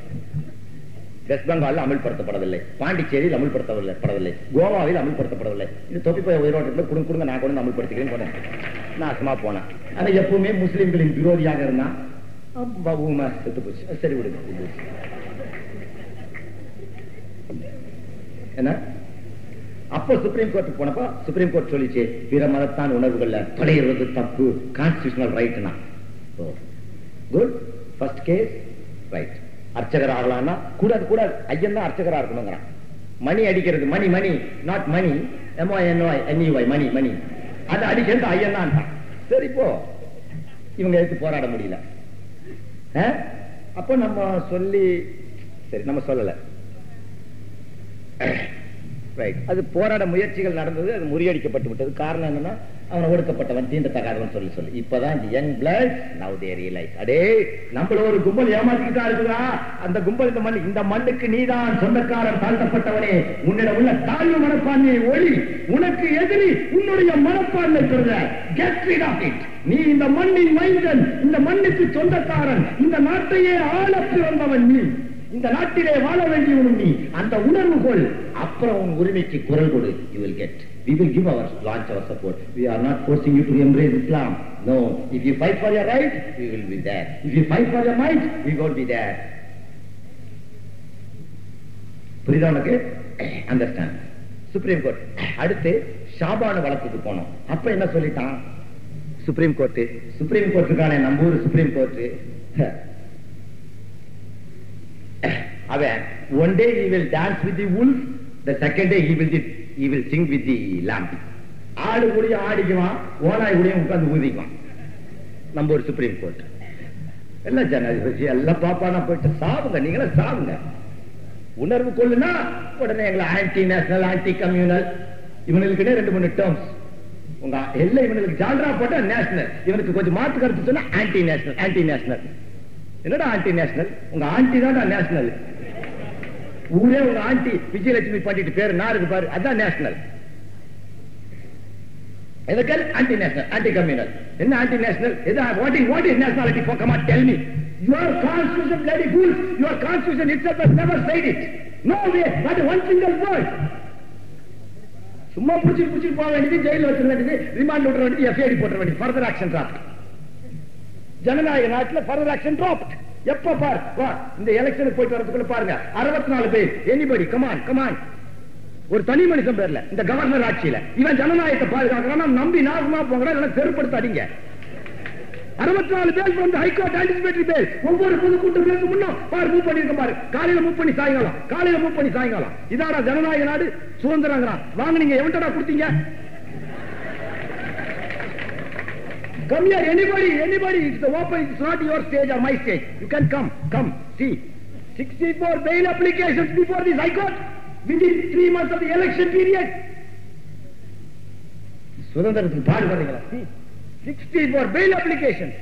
வெஸ்ட் பெங்காலில் அமல்படுத்தப்படவில்லை, பாண்டிச்சேரியில் அமல்படுத்தப்படவில்லை, கோவாவில் அமல்படுத்தப்படவில்லை. இது தொப்பி போய் உயிரோட்டத்தில் கொடுங்க நான் கொண்டு அமல்படுத்திக்கிறேன்னு போனேன். நாசமா போனேன். ஆனா எப்பவுமே முஸ்லிம்களின் விரோதியாக இருந்தான். செத்து போச்சு. சரி விடுங்க. என்ன அப்போ சுப்ரீம் கோர்ட்டுக்கு போனப்போ சுப்ரீம் கோர்ட் சொல்லிச்சு, பிற மதத்தான் உணர்வுகள்ல தொலைகிறது தப்பு, கான்ஸ்டிடியூஷனல் ரைட்னா. குட். First case right. அர்ச்சகர் ஆகலாம்னா கூடாது. ஐயன் தான் அர்ச்சகரா இருக்கணுங்கிறான். மணி அடிக்கிறது, மணி நாட் மணி, MONY மணி, அதை அடிக்கிறது ஐயன் தான். சரி போ. இவங்க எடுத்து போராட முடியல. அப்போ நம்ம சொல்லி சரி நம்ம சொல்லல. அது போராட முயற்சிகள் நடந்தது, அது முறியடிக்கப்பட்டு விட்டது. காரணம் என்னன்னா, அவன் ஒடுக்கப்பட்டவன், தீண்டத்தகாதவன் சொல்லி இப்பதான் யங் பிளட் நவ தே ரியலைஸ், அடே நம்மள ஒரு கும்பல் ஏமாத்திக்கிட்டா இருக்குதா, அந்த கும்பல் இந்த மண்ணுக்கு நீதான் சொந்தக்காரன், தாழ்த்தப்பட்டவனே, உன்னிடம் உள்ள தாழ்வு மனப்பான்மையை ஒளி, உனக்கு எதிரி உன்னுடைய மனப்பான்மை சொல்ற, கெட் ரிட் ஆஃப் இட். நீ இந்த மண்ணின் மைந்தன், இந்த மண்ணுக்கு சொந்தக்காரன், இந்த நாட்டையே ஆள பிறந்தவன் நீ, இந்த நாட்டிலே வாழ வேண்டியவனும் நீ. அந்த உணர்வு கொள். அப்புறம் உன் உரிமைக்கு குரல் கொடு. You will get. We will give our launch our support. We are not forcing you to embrace Islam. No. If you fight for your right, we will be there. If you fight for your might, we won't be there. புரியுதா உனக்கு? Understand. Supreme court. அடுத்து ஷாபான வழக்குக்கு போனோம். அப்ப என்ன சொல்லிட்டான் supreme கோர்ட்டுக்கான நம்ம ஊர் சுப்ரீம் கோர்ட், அவன் one day he will dance with the wolf, the second day he will sing with the lamb. ஆடு கூடிய ஆடிக்குவான், ஓனாய் கூடிய உட்கார்ந்து ஊதிக்குவான். நம்ம ஒரு சுப்ரீம் கோர்ட் எல்லாம் ஜனாதிபதி எல்லாம் பாப்பானா போயிட்டு சாவுங்க, நீங்களே சாவுங்க. உணர்வு கொள்ளுனா உடனே எங்களை ஆன்டி நேஷனல், ஆன்டி கம்யூனல், இவனுக்கு 2-3 டேர்ம்ஸ். உங்க எல்லாம் இவனுக்கு ஜால்ரா போட்டா நேஷனல், இவனுக்கு கொஞ்சம் மாற்று கருத்து சொன்னா ஆன்டி நேஷனல். என்னடா ஆன்டி நேஷனல்? உங்க ஆன்டி தான் நேஷனல். ஊரே உங்க ஆன்டி விஜயலட்சுமி பாட்டிட்டு பேரு நாருக்கு பாரு, அதான் நேஷனல். எதுக்கு ஆன்டி நேஷனல், ஆன்டி கம்யூனல்? என்ன anti national? What is nationality? Come on, tell me. Your constitution, bloody fool. Your constitution itself has never said it. No way, not one single word. சும்மா புடிச்சு போக வேண்டியது, ஜெயில வச்சிட வேண்டியது, remand விட வேண்டியது, FIR போட்ட வேண்டியது, ஃபர்தர் ஆக்ஷன் டிராப்ட். ஜனநாயக நாட்டில் ஃபர்தர் ஆக்ஷன் டிராப்ட். எப்ப பார் இந்த எலெக்ஷனுக்கு போயிட்டு வரதுக்குள்ள பாருங்க 64 பேர். எனிபடி கமான் ஒரு தனி மனுஷன் பேர்ல இந்த கவர்னர் ஆட்சியில இவன் ஜனநாயகத்தை பாதுகாக்கிறான். நம்பி நாசமா போங்க, செருப்படுத்த அடிங்க. 64 பேர் வந்து ஹைகோர்ட் ஆன்டிசிபேட்டரி பேர். ஒவ்வொரு பொதுக்கூட்டத்திற்கு முன்னும் பாரு மூவ் பண்ணிருக்க பாரு. காலையில மூவ் பண்ணி சாயங்காலம். இதாடா ஜனநாயக நாடு, சுதந்திரம். வாங்க, நீங்க எவன்டா கொடுத்தீங்க? Come here, anybody. It's open. It's not your stage or my stage. You can come. See, 64 bail applications before this High Court within 3 months of the election period. சுதந்திரத்துக்கு பாடுபடுறீங்களா? See, 64 bail applications.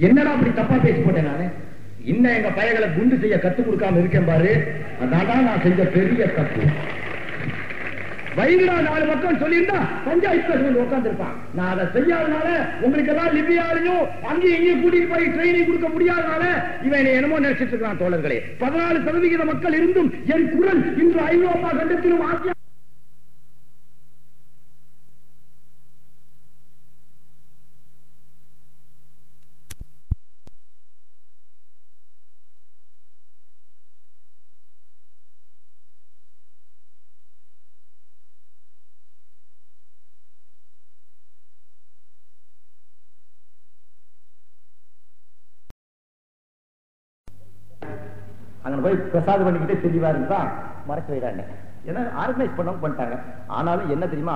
என்னடா அப்படி தப்பா பேசி போட்டேன் நானு? இன்னும் எங்க பையங்களை குண்டு செய்ய கத்து கொடுக்காம இருக்கேன் பாரு. அதான் நான் செஞ்ச பெரிய தப்பு. வைகடா 4 மக்கள் சொல்லியிருந்தா பஞ்சாயத்து உட்கார்ந்து இருப்பான். நான் அதை செய்யாதனால உங்களுக்கு எல்லாம் லிபியாலையும் அங்கேயும் இங்கேயும் கூட்டிட்டு போய் ட்ரைனிங் கொடுக்க முடியாதனால இவன் என்னமோ நினைச்சிட்டு இருக்கான். தோழர்களே, 14% மக்கள் இருந்தும் என் குரல் இன்று ஐரோப்பா கண்டத்திலும் ஆசியா அங்க போய் பிரசாதம் பண்ணிக்கிட்டே தெளிவா இருந்தா மறைச்சு வைடாங்க. ஏன்னா ஆர்கனைஸ் பண்ணிட்டாங்க. ஆனாலும் என்ன தெரியுமா,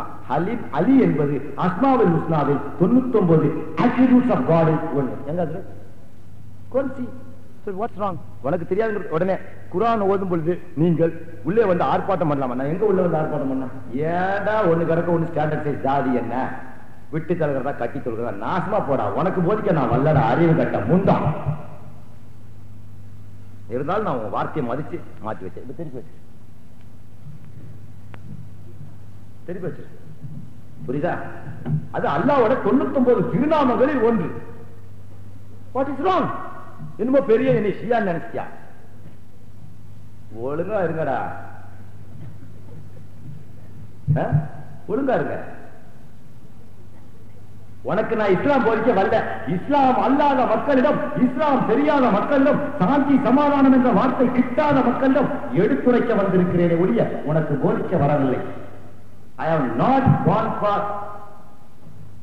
அலி என்பது அஸ்மாவுல் ஹுஸ்னாவில் 99 அட்ரிபியூட்ஸ் ஆஃப் காட் ஒன்னு. எங்க அது கொன்சி வாட்ஸ் ராங் உனக்கு தெரியாது. உடனே குர்ஆன் ஓதும் பொழுது நீங்கள் உள்ளே வந்து ஆர்ப்பாட்டம் பண்ணலாமா? நான் எங்க உள்ள வந்து ஆர்ப்பாட்டம் பண்ண? ஏடா ஒண்ணு கிடக்க ஒண்ணு ஸ்டாண்டர்ட் சைஸ் ஜாதி என்ன விட்டு தழுகிறதா கட்டி தொழுகிறதா நாசமா போடா. உனக்கு போதிக்க நான் வல்லடா அறிவு கட்ட முண்டா. இருந்தாலும் நான் உங்க வார்த்தையை மதிச்சு மாற்றி வச்சேன். இப்ப திருப்பி வச்சு புரியுதா? அது அல்லாஹ்வோட 99 திருநாமங்களில் ஒன்று. What is wrong? என்னமோ பெரிய என்னை ஷியா நினைச்சியா? ஒழுங்கா இருங்கடா, ஒழுங்கா இருங்க. உனக்கு நான் இஸ்லாம் போதிக்க வரல. இஸ்லாம் அல்லாத மக்களிடம், இஸ்லாம் தெரியாத மக்களிடம், சாந்தி சமாதானம் என்ற வார்த்தை கிட்டாத மக்களிடம் எடுத்துரைக்க வந்திருக்கிறேனே ஒழிய உனக்கு போதிக்க வரவில்லை. I am not born for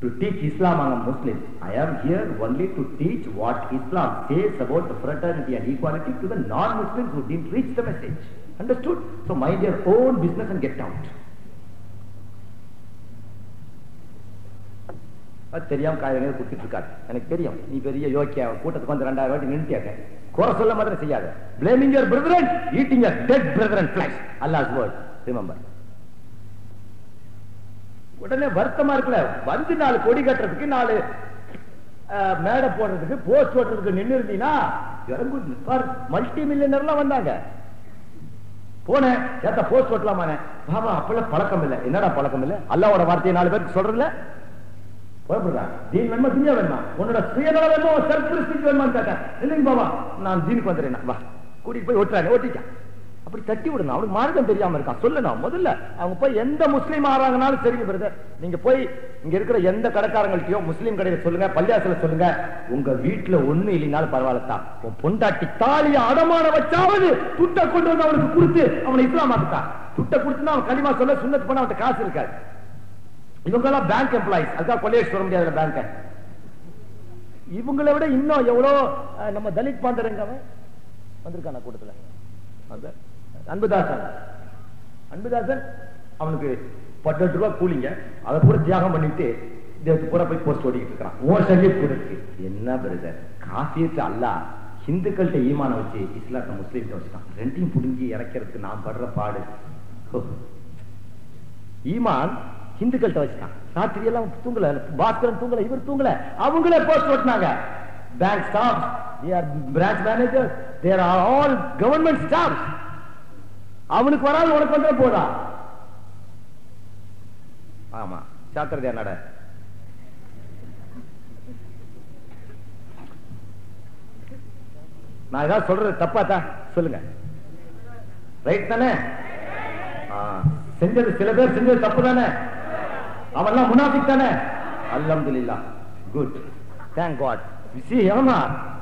to teach Islam among Muslims. I am here only to teach what Islam says about the fraternity and equality to the non-Muslims who didn't reach the message. Understood? So mind your own business and get out. தெரியாம காய்கறி குத்திட்டு இருக்காரு. எனக்கு தெரியும் நீ பெரிய யோக்கியா. கூட்டத்துக்கு வந்து 2000 வாட்டி நின்றுட்டியாங்க. குறை சொல்ல மாதிரி செய்யாத. blaming your brethren, eating your dead brethren flesh. Allah's word. Remember. உடனே வருத்தமா இருக்குல்ல, வந்து 4 கொடி கட்டுறதுக்கு 4 மேடை போடுறதுக்கு போஸ்ட் ஓட்டுறதுக்கு நின்று இருந்தீங்கன்னா மல்டி மில்லியனர்லாம் வந்தாங்க. போனேன் ஏத்த போஸ்ட் ஓட்டலாமானே. பாபா அப்பெல்லாம் பழக்கம் இல்லை. என்னடா பழக்கம் இல்லை? அல்லாஹ்வோட வார்த்தையை 4 பேருக்கு சொல்றதுல தீன் வேணுமா துன்யா வேணுமா? உன்னோட சுயநலம் வேணுமா செல்ஃப் ரெஸ்பெக்ட் வேணுமான்னு கேட்டேன். இல்லைங்க பாபா நான் தீனுக்கு வந்துடுறேன். வா கூட்டிட்டு போய் ஓட்டுறாங்க. ஓட்டிட்டான். அப்படி தட்டி விடணும். அவனுக்கு மார்க்கம் தெரியாம இருக்கான். சொல்லணும் முதல்ல. அவங்க போய் எந்த முஸ்லீம் ஆறாங்கனாலும் சரிங்க பிரதர், நீங்க போய் இங்க இருக்கிற எந்த கடைக்காரங்கள்ட்டையோ முஸ்லீம் கடையில சொல்லுங்க, பள்ளியாசல சொல்லுங்க, உங்க வீட்டுல ஒண்ணு இல்லைனாலும் பரவாயில்லத்தான், உன் பொண்டாட்டி தாலிய அடமான வச்சாவது துட்டை கொண்டு வந்து அவனுக்கு கொடுத்து அவனை இஸ்லாமாக்குத்தான். துட்டை கொடுத்துனா அவன் கலிமா சொல்ல சுண்ணத்து பண்ண அவன் காசு இருக்காது. இவங்க எல்லாம் பேங்க் எம்ப்ளாயிஸ். அதுதான் கொள்ளையடிச்சு சொல்ல முடியாத பேங்க. இவங்களை விட இன்னும் எவ்வளவு நம்ம தலித் பாண்டரங்க வந்திருக்கான கூட்டத்துல. அந்த அன்புதாசன் அவனுக்கு 18 ரூபாய் கூலிங்க. அதை கூட தியாகம் பண்ணிட்டு பூரா போய் போஸ்ட் ஓடிக்கிட்டு இருக்கான். ஓர் சரியத் கூட இருக்கு. என்ன பிரதர் காசியத்து அல்லாஹ் ஹிந்துக்கள்கிட்ட ஈமான வச்சு இஸ்லாத்தை முஸ்லீம்கிட்ட வச்சுட்டான். ரெண்டையும் புடுங்கி இறக்கிறதுக்கு நான் படுற பாடு. ஈமான் ஹிந்துக்கள்கிட்ட வச்சுட்டான். ராத்திரி எல்லாம் தூங்கல, பாஸ்கரன் தூங்கல, இவர் தூங்கல, அவங்களே போஸ்ட் ஓட்டினாங்க. Bank staffs, they are branch managers, they are all government staffs. அவனுக்கு வராது உனக்கு வந்தா போதா? ஆமா சாத்திரதே நட. நான் ஏதாவது சொல்றது தப்பாத்தா சொல்லுங்க. ரைட் தானே? செஞ்சது சில பேர் செஞ்சது தப்பு தானே? அவெல்லாம் முனாஃபிக் தானே? அல்ஹம்துலில்லாஹ், good, thank God.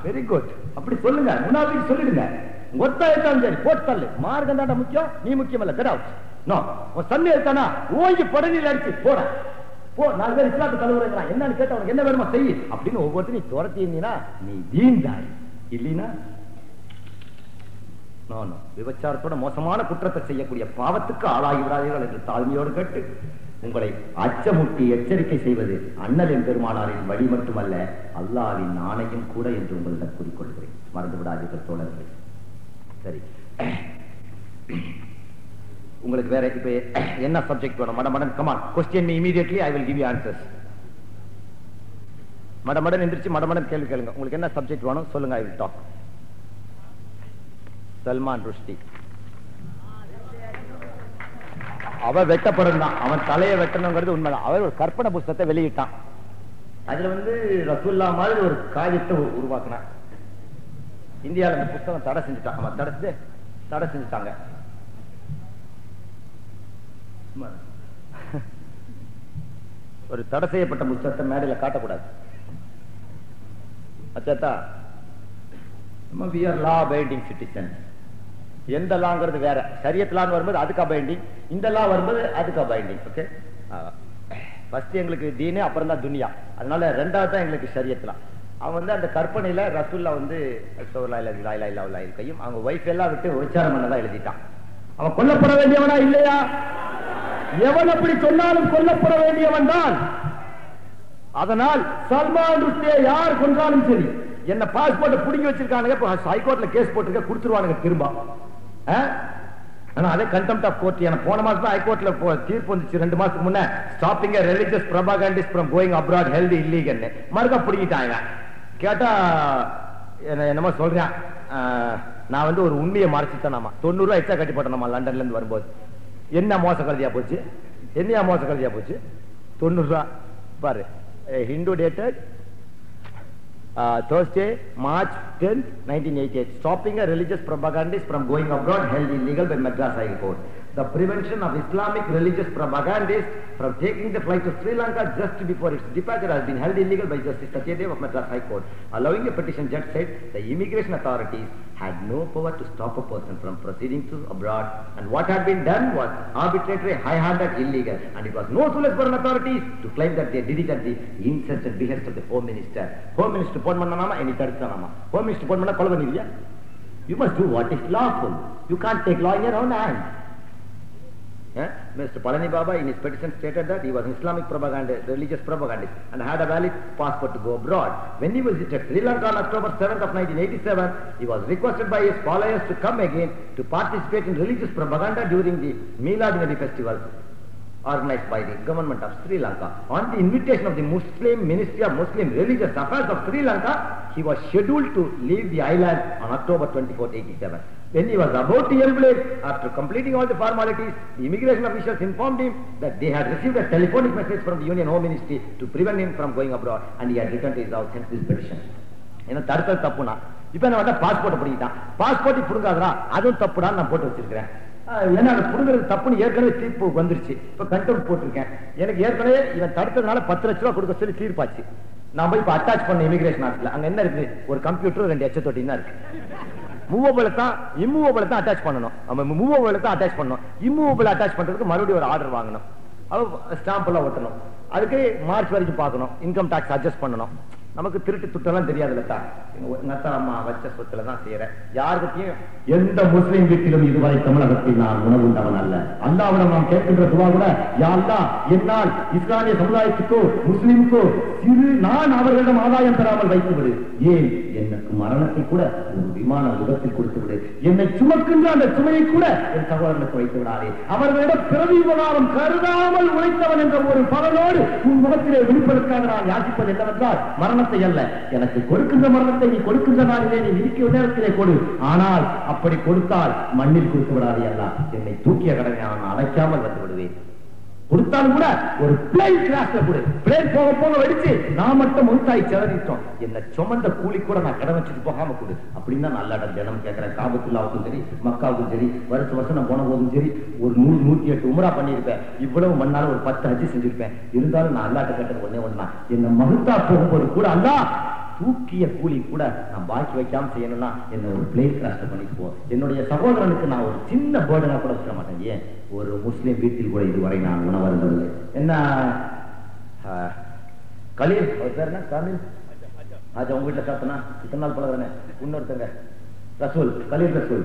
Very good. அப்படி சொல்லுங்க, முனாஃபிக் சொல்லிடுங்க. ஒத்தா எடுத்தாலும் சரி போட்டு தள்ளு. மார்க்கம் தாண்டா முக்கியம், நீ முக்கியம் இல்ல. Get out. நோ, உன் சண்டை எடுத்தானா ஓங்கி படனில் அடிச்சு போற போ. 4 பேர் இஸ்லாத்தை தழுவுறாங்க. என்னன்னு கேட்ட உனக்கு என்ன வேணுமா செய்ய அப்படின்னு ஒவ்வொருத்தரும் நீ துரத்தி இருந்தீங்கன்னா நீ தீன்தாரி. இல்லைன்னா விபச்சாரத்தோட மோசமான குற்றத்தை செய்யக்கூடிய பாவத்துக்கு ஆளாகிறார்கள் என்று தாழ்மையோடு கேட்டு உங்களை அச்சமுட்டி எச்சரிக்கை செய்வது அண்ணலின் பெருமானாரின் வழி மட்டுமல்ல, அல்லாஹ்வின் ஆணையும் கூட என்று உங்களிடம் கூறிக்கொள்கிறேன். மறந்து விடாதீர்கள் தோழர்களே. சரி, உங்களுக்கு வேற இப்ப என்ன சப்ஜெக்ட் வேணும்? மடமடன் come on, question me immediately, I will give you answers. மடமடன் எந்திரிச்சு மடமடன் கேள்வி கேளுங்க. உங்களுக்கு என்ன சப்ஜெக்ட் வேணும் சொல்லுங்க, I will talk. Salman Rushdie அவன் வெட்டப்படும் தான், அவன் தலையை வெட்டணுங்கிறது உண்மைதான். அவர் ஒரு கற்பனை புஸ்தகத்தை வெளியிட்டான். அதுல ரசூல்லா மாதிரி ஒரு காயத்தை உருவாக்கினான். இந்தியாவில் அந்த புஸ்தகம் தடை செஞ்சுட்டான். அவன் தடை செஞ்சுட்டாங்க. ஒரு தடை செய்யப்பட்ட புஸ்தகத்தை மேடையில் காட்டக்கூடாது. அச்சாத்தா, we are law abiding citizens. எந்த லாங்கிறது வேற, ஷரியத் லான்னு வரும்போது அதுக்கு பைண்டிங், இந்த லா வரும்போது அதுக்கு பைண்டிங். ஓகே, ஃபர்ஸ்ட் எங்களுக்கு தீனு, அப்புறம் தான் துனியா. அதனால ரெண்டாவது தான் எங்களுக்கு ஷரியத்லாம். அவன் அந்த கற்பனையில ரசூல்லா கையும் அவங்க வைஃப் எல்லாம் விட்டு விசாரம் பண்ணதான் எழுதிட்டான். அவன் கொல்லப்பட வேண்டியவனா இல்லையா? எவன் அப்படி சொன்னாலும் கொல்லப்பட வேண்டியவன் தான். அதனால் சல்மான் ருஷ்டியை யார் கொன்றாலும் சரி, என்ன பாஸ்போர்ட் புடிங்கி வச்சிருக்கானுங்க, ஹைகோர்ட்ல கேஸ் போட்டுருக்க, கொடுத்துருவானுங்க திரும்ப. ஆனா அதே கண்டெம்ட் ஆஃப் கோர்ட். எனக்கு போன மாசம் தான் ஹைகோர்ட்ல தீர்ப்பு வந்துச்சு, 2 மாசத்துக்கு முன்ன. Stopping religious propagandist from going abroad held illegal. மறுக்க பிடிக்கிட்டாங்க. கேட்டா என்னமோ சொல்றேன், நான் ஒரு உண்மையை மறைச்சுட்டேன். 90 ரூபாய் எக்ஸ்ட்ரா கட்டி போட்டேன் லண்டன்ல இருந்து வரும்போது. என்ன மோசக்கல்தியா போச்சு, என்னையா மோசக்கல்தியா போச்சு? 90 ரூபாய் பாரு. Hindu dated Thursday, March 10th, 1988. Stopping a religious propagandist from going abroad held illegal by Madras High Court. The prevention of Islamic religious propagandists from taking the flight to Sri Lanka just before its departure has been held illegal by Justice Satyadev of Madras High Court. Allowing a petition, judge said the immigration authorities had no power to stop a person from proceeding to abroad, and what had been done was arbitrary, high-handed, illegal, and it was no solace for authorities to claim that they did it at the incessant behest of the Home Minister. Home Minister phone பண்ணாமா any தடுத்தாமா? Home Minister phone பண்ணா கொலை பண்ணிருவியா? You must do what is lawful. You can't take law in your own hand. Mr. Palani Baba in his petition stated that he was an Islamic religious propagandist and had a valid passport to go abroad. When he visited Sri Lanka on October 7th of 1987, he was requested by his followers to come again to participate in religious propaganda during the Milad Nabi festival organized by the government of Sri Lanka. On the invitation of the Muslim Ministry of Muslim Religious Affairs of Sri Lanka, he was scheduled to leave the island on October 24th, 1987. When he was about to embark, after completing all the formalities, the immigration officials informed him that they had received a telephonic message from the Union Home Ministry to prevent him from going abroad, and he had returned to his house, hence this petition. என்ன தடுத்தது தப்புனா, இப்ப என்ன வந்தா passport பிடிக்கிட்டான். Passport புடுங்காதா, அதுவும் தப்புடான்னு நான் போட்டு வச்சிருக்கிறேன். ஏன்னா அது புடுங்கிறது தப்புன்னு ஏற்கனவே தீர்ப்பு வந்துருச்சு. இப்ப கண்டெம்ட் போட்டிருக்கேன். எனக்கு ஏற்கனவே இவன் தடுத்ததுனால 10 லட்ச ரூபாய் கொடுக்க சொல்லி தீர்ப்பாச்சு. நான் போய் இப்ப அட்டாச் பண்ண இமிகிரேஷன் ஆஃபீஸ்ல அங்க என்ன இருக்கு? ஒரு கம்ப்யூட்டர், 2 எச்சத்தொட்டி தான் இருக்கு. மூவபிள் தான், இம்மூவபிள் தான் அட்டாச் பண்ணணும். நம்ம மூவபிள் தான் அட்டாச் பண்ணணும். இம்மூவபிள் அட்டாச் பண்றதுக்கு மறுபடியும் ஒரு ஆர்டர் வாங்கணும். ஸ்டாம்ப் எல்லாம் ஒட்டணும். அதுக்கு மார்ச் வரைக்கும் பார்க்கணும். இன்கம் டாக்ஸ் அட்ஜஸ்ட் பண்ணணும். நமக்கு திருட்டு துட்டெல்லாம் தெரியாதுல்லத்தா. அம்மா வச்ச சொத்துல தான் செய்யற. யாருக்கிட்டையும் எந்த முஸ்லிம் வீட்டிலும் இதுவரை தமிழகத்தில் நான் உணவு உண்டவன் அல்ல. அல்லாவிடம் நாம் கேட்கின்ற துவா கூட, யா அல்லாஹ், என்னால் இஸ்லாமிய சமுதாயத்துக்கோ முஸ்லிமுக்கோ நான் அவர்களிடம் ஆதாயம் பெறாமல் வைத்து விடு. ஏன் எனக்கு மரணத்தை கூட ஒரு விமான விபத்தில் கொடுத்து விடு. என்னை சுமக்கின்ற அந்த சுமையை கூட என் சகோதரனுக்கு வைத்து விடாதே. அவர்களிடம் பிறவி உபகாரம் கருதாமல் உழைத்தவன் என்ற ஒரு பலனோடு உன் முகத்திலே விழிப்பதற்காக நான் யாசிப்பது என்னவென்றால், மரணத்தை அல்ல, எனக்கு கொடுக்கின்ற மரணத்தை நீ கொடுக்கின்ற நாளிலே நீ விதிக்கிற நேரத்திலே கொடு. ஆனால் அப்படி கொடுத்தால் மண்ணில் கொடுத்து விடாதே. அல்ல, என்னை தூக்கிய கடனை நான் அழைக்காமல் வந்து விடுவேன். கொடுத்தாலும் கூட ஒரு பிளேன் கிராஸ்ல கொடு. பிளேன் போக போக வெடிச்சு நான் மட்டும் முழுத்தாய் செலவிட்டோம். என்ன சுமந்த கூலி கூட நான் கடன் வச்சுட்டு போகாம கொடு. அப்படின்னு தான் நல்ல தினம் கேட்கிறேன். காபத்துல்லாவுக்கும் சரி, மக்காவுக்கும் சரி, வருஷம் நான் போன போதும் சரி, ஒரு 100-108 உம்ரா பண்ணியிருப்பேன். இவ்வளவு மண்ணால ஒரு 10 ஹஜ் செஞ்சிருப்பேன். இருந்தாலும் நான் அல்லாட்ட கேட்டது ஒன்னே ஒண்ணுதான், என்ன மகுத்தா போகும்போது கூட அல்லா தூக்கிய கூலி கூட நான் பாக்கி வைக்காம செய்யணும்னா என்ன ஒரு பிளேன் கிராஸ்ல பண்ணிட்டு போ. என்னுடைய சகோதரனுக்கு நான் ஒரு சின்ன பேர்டனா கூட வச்சுக்க மாட்டேன். ஏன் ஒரு முஸ்லிம் வீட்டில் கூட இதுவரை நான் உணவருந்ததில்லை. என்ன கலீல் அவர் பேர் என்ன? காமில் ஆஜா உங்க வீட்டுல சாப்பிட்டனா இத்தனை நாள் பழகிறேன். இன்னொருத்தங்க ரசூல், கலீல் ரசூல்.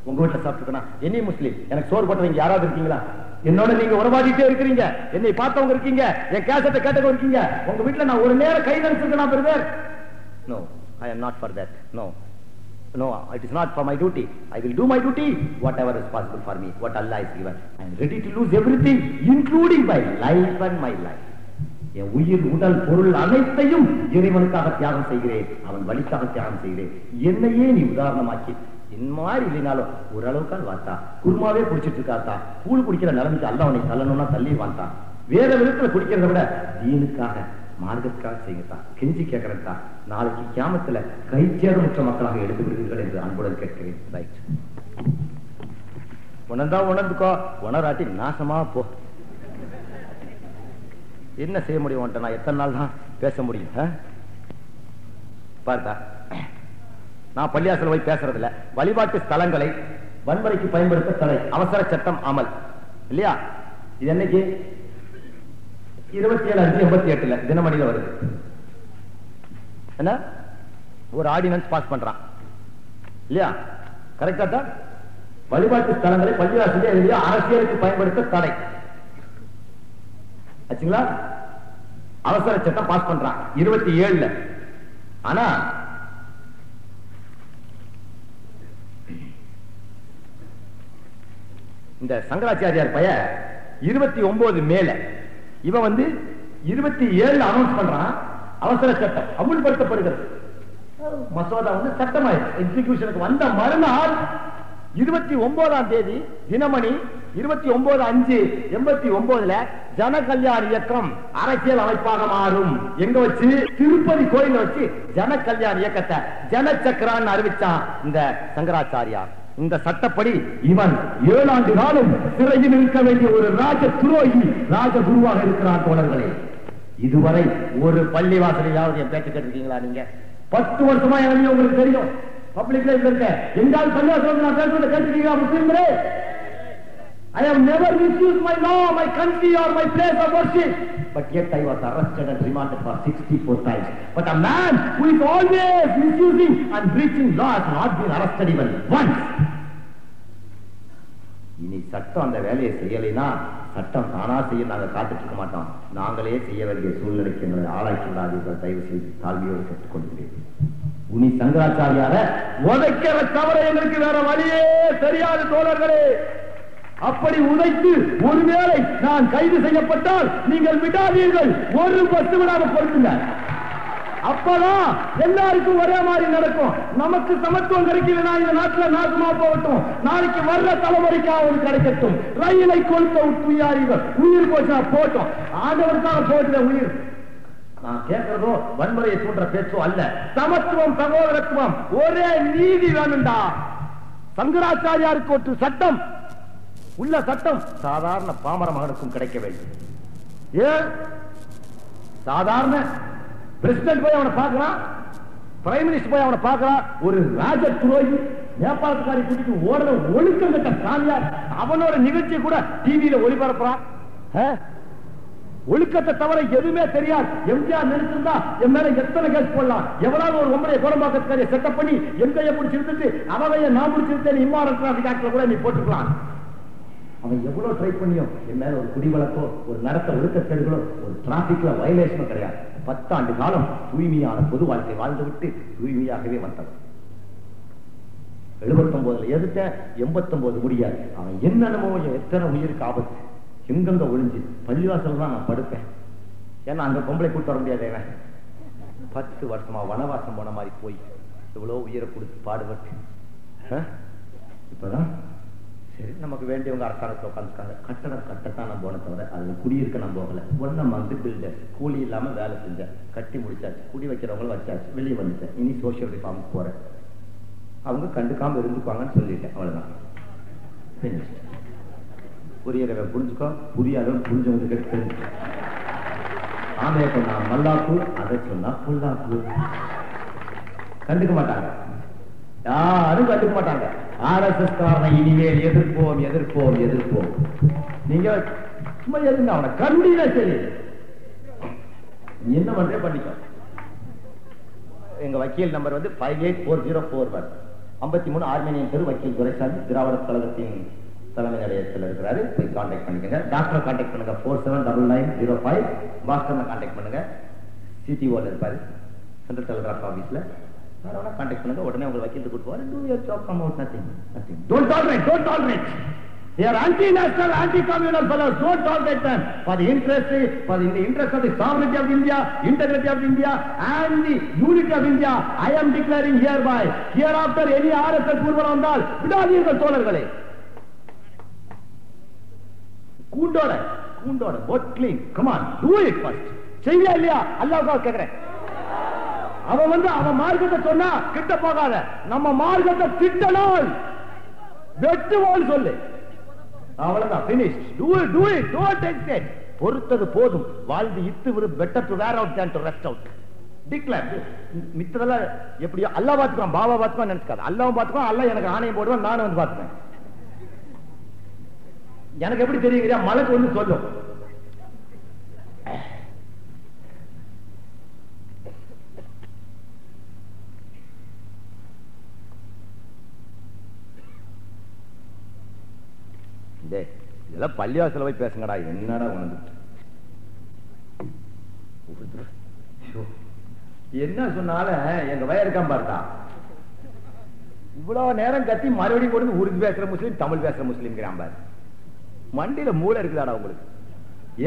உங்க வீட்டுல சாப்பிட்டுக்கணும். என்னை முஸ்லீம், எனக்கு சோறு போட்டவங்க யாராவது இருக்கீங்களா? என்னோட நீங்க உறவாடிட்டே இருக்கிறீங்க, என்னை பார்த்தவங்க இருக்கீங்க, என் கேசத்தை கேட்டவங்க இருக்கீங்க. உங்க வீட்டுல நான் ஒரு நேரம் கை நினைச்சிருக்கேன் brother. No, I am not for that. No, it is not for my duty. I will do my duty, whatever is possible for me, what Allah is given. I am ready to lose everything, including my life and my life. என் உயிர், உடல், பொருள் அனைத்தையும் இறைவனுக்காக தியாகம் செய்கிறேன், அவன் வழிக்காக தியாகம் செய்கிறேன். என்னையே நீ உதாரணமாக்கி, இந்த மாதிரி இல்லைனாலும் ஓரளவுக்கால் வாத்தா, குருமாவே குடிச்சிட்டு இருக்காத்தா, கூழ் குடிக்கிற நிலைமைக்கு அல்ல அவனை தள்ளணும்னா தள்ளி வாத்தா. வேற விதத்துல குடிக்கிறத விட தீனுக்காக, மார்க்கத்துக்காக செய்யுங்கத்தா, கெஞ்சி கேட்கறதா. நாளைக்கு கியாமத்துல கைச்சேதமுற்ற மக்களாக எடுத்து விடுவீர்கள் என்று அன்புடன் கேட்கிறேன். ரைட், உணர்ந்தா உணர்ந்துக்கோ, உணராட்டி நாசமா போ. என்ன செய்ய முடியும்? நான் எத்தனை நாள் தான் பேச முடியும்? பார்த்தா நான் பள்ளியாசல் போய் பேசுறதில்ல. வழிபாட்டு ஸ்தலங்களை வன்முறைக்கு பயன்படுத்த தடை, அவசர சட்டம் அமல் இல்லையா? இது என்னைக்கு? 27/5/88 தினமணியில வருது. என்ன ஒரு ஆர்டினன்ஸ் பாஸ் பண்றான் இல்லையா? கரெக்டா தான்? வழிபாட்டு ஸ்தலங்களை பள்ளிவாசலே அரசியலுக்கு பயன்படுத்த தடை ஆச்சுங்களா? அவசர சட்டம் பாஸ் பண்றான் 27. ஆனா இந்த சங்கராச்சாரியார் பைய 29 மேல, இவன் 27 அனௌன்ஸ் பண்றான். அவசர சட்டம் அமுல்படுத்தப்படுகிறது. மசோதா சட்டமாயிருக்கு. எக்ஸிகியூஷனுக்கு வந்த மறுநாள் 29ஆம் தேதி தினமணி 29/5/89 ஜன கல்யாண இயக்கம் அரசியல் அமைப்பாக மாறும். எங்க வச்சு? திருப்பதி கோயில வச்சு ஜன கல்யாண இயக்கத்தை ஜன சக்கரான்னு அறிவிச்சான் இந்த சங்கராச்சாரியார். இந்த சட்டப்படி இவன் 7 ஆண்டு காலம் சிறையில் இருக்க வேண்டிய ஒரு ராஜ துரோகி, ராஜகுருவாக இருக்கிறார். தோழர்களே, இதுவரை ஒரு பள்ளி வாசலையாவது என் பேச்சு கேட்டிருக்கீங்களா? நீங்க 10 வருஷமா எனக்கு உங்களுக்கு தெரியும், பப்ளிக்ல இருக்க எங்கால் பள்ளிவாசல் நான் பேசுறத கேட்டிருக்கீங்களா முஸ்லிம்களே? I have never misused my law, my country or my place of worship, but yet I was arrested and remanded for 64 times. But a man who is always misusing and breaching law has not been arrested even once. இனி சட்டம் அந்த வேலையை செய்யலைன்னா சட்டம் தானா செய்ய நாங்க காத்துட்டு இருக்க மாட்டோம். நாங்களே செய்ய வேண்டிய சூழ்நிலைக்கு எங்களை ஆளாக்கி விடாதீர்கள். தயவு செய்து தாழ்மையோடு கேட்டுக்கொள்கிறேன். உனி சங்கராச்சாரியார உதைக்கிற தவிர எங்களுக்கு வேற வழியே தெரியாது தோழர்களே. அப்படி உதைத்து ஒருவேளை நான் கைது செய்யப்பட்டால் நீங்கள் விடாதீர்கள், ஒரு பஸ் விடாம பொறுத்துங்க. அப்பதான் எல்லாருக்கும் ஒரே மாதிரி நடக்கும். நமக்கு சமத்துவம் கிடைக்கலனா இந்த நாட்டுல நாசமா போகட்டும், நாளைக்கு வர்ற தலைமுறைக்கு அவரு கிடைக்கட்டும். ரயிலை கொளுத்த உயிர்கள் உயிர் போச்சா போட்டோம், ஆண்டவருக்காக போட்ட உயிர். நான் கேட்கிறதோ வன்முறையை தூண்டுற பேச்சோ அல்ல. சமத்துவம், சகோதரத்துவம், ஒரே நீதி வேணும்டா. சங்கராச்சாரியாருக்கு ஒரு சட்டம் உள்ள சட்டம் சாதாரண பாமர மகனுக்கும் கிடைக்க வேண்டும். ஏன் சாதாரண பிரசிடென்ட் போய் அவனை பார்க்கலாம், பிரைம் மினிஸ்டர் போய் அவனை பார்க்கலாம், ஒரு ராஜ துரோகி நேபாளத்துக்காரி கூட்டிட்டு ஓடுற ஒழுக்கம் கட்ட சாமியார் அவனோட நிகழ்ச்சியை கூட டிவியில ஒளிபரப்புறான். ஒழுக்கத்தை தவிர எதுவுமே தெரியாது. எம்ஜிஆர் நினைச்சிருந்தா என் மேல எத்தனை கேஸ் போடலாம். எவ்வளவு ஒரு ஒன்பதை கோடம்பாக்கத்துக்காரிய செட்டப் பண்ணி எம்கையை பிடிச்சிருந்துட்டு அவவைய நான் பிடிச்சிருந்தேன் இம்மாரல் டிராபிக் ஆக்ட்ல கூட நீ போட்டுக்கலாம். அவன் எவ்வளவு ட்ரை பண்ணியும் என் மேல ஒரு குடிவழக்கோ, ஒரு நடத்த ஒழுக்கத்தேடுகளோ, ஒரு டிராபிக்ல வயலேஷனோ கிடையாது. 10 ஆண்டு காலம் தூய்மையான பொது வாழ்க்கை வாழ்ந்துவிட்டு தூய்மையாகவே வந்தவன். 79 எதிர்த்த 89 முடியாது. அவன் என்னென்னமோ எத்தனை உயிருக்கு ஆபத்து எங்கெங்க ஒளிஞ்சு பள்ளிவாசல் தான் நான் படுப்பேன். ஏன்னா அங்க பொம்பளை கூட்டு வர முடியாது. 10 வருஷமா வனவாசம் போன மாதிரி போய் இவ்வளவு உயிரை கொடுத்து பாடுபட்டு இப்பதான் சரி நமக்கு வேண்டியவங்க அரசாங்கத்தில் உட்காந்துருக்காங்க. கட்டடம் கட்டத்தான் நம்ம போன தவிர அது குடியிருக்க நம்ம போகல. ஒன்றை வந்து பில்டர் கூலி இல்லாம வேலை செஞ்சேன், கட்டி முடிச்சாச்சு, குடி வைக்கிறவங்களும் வச்சாச்சு, வெளியே வந்துட்டேன். இனி சோசியல் ரிஃபார்முக்கு போறேன். அவங்க கண்டுக்காம இருந்துக்குவாங்கன்னு சொல்லிட்டேன். அவ்வளவுதான். புரியறவன் புரிஞ்சுக்கோ, புரியாதவன் புரிஞ்சவங்க கேட்டு ஆமையை சொன்னா மல்லாப்பு, அதை சொன்னா புல்லாப்பு. கண்டுக்க மாட்டாங்க, யாரும் கண்டுக்க மாட்டாங்க. ஆர்எஸ்எஸ் காரனை இனிமேல் எதிர்ப்போம் எதிர்ப்போம் எதிர்ப்போம். நீங்க சும்மா எதுங்க அவனை கண்டினா சரி, என்ன பண்றே பண்ணிக்கோ. எங்க வக்கீல் நம்பர் 584041. 53 ஆர்மேனியன் தெரு, வக்கீல் துரைசாமி, திராவிட கழகத்தின் தலைமை நிலையத்தில் இருக்கிறாரு. போய் கான்டாக்ட் பண்ணிக்கங்க. டாக்டரை கான்டாக்ட் பண்ணுங்க 479905. பாஸ்கர்ல கான்டாக்ட் பண்ணுங்க. சிடிஓல இருப்பாரு, சென்ட்ரல் டெலிகிராஃப் ஆபீஸ்ல. யாரோட கான்டாக்ட் பண்ணுங்க. உடனே உங்க வக்கீல் கூட்டு போவாரு. Do your job, come out, nothing. Don't tolerate. They are anti-national, anti-communal fellows. Don't tolerate them. For the interest of the sovereignty of India, integrity of India, and the unity of India, I am declaring hereby, hereafter any RSS ஊர்வலம் வந்தால் விடாதீர்கள் தோழர்களே. கூண்டோட vote clean. Come on, do it first. செய்யா இல்லையா? அல்லாஹ்வுக்காக கேக்குறேன். அவன் மார்க்கத்தை சொன்னா கிட்ட போகாத. நம்ம மார்க்கத்தை திட்டனால் வெட்டுவோம் சொல்லு. அவ்வளவுதான், finish. Do it. Don't hesitate. பொறுத்தது போதும். வாழ்ந்து இத்து விரு, better to wear out than to rest out. Declare. மித்ததெல்லாம் எப்படியோ அல்லாஹ் பாத்துக்குவான், பாபா பாத்துக்குவான் நினைச்சுக்காது. அல்லாஹ் பாத்துக்குவான். அல்லாஹ் எனக்கு ஆணையம் போடுவான், நானும் வந்து பாத்துக்குவேன். எனக்கு எப்படி தெரியுங்க? மலைக்கு வந்து சொல்லும். இதெல்லாம் பள்ளிவாசல போய் பேசுங்கடா. என்னடா உனக்கு என்ன சொன்னாலும் எங்க வயற்காம பார்த்தா இவ்வளவு நேரம் கத்தி மறுபடியும் கொண்டு உருது பேசுற முஸ்லீம், தமிழ் பேசுற முஸ்லீம் பாரு. மண்டியில மூளை இருக்குதாடா உங்களுக்கு?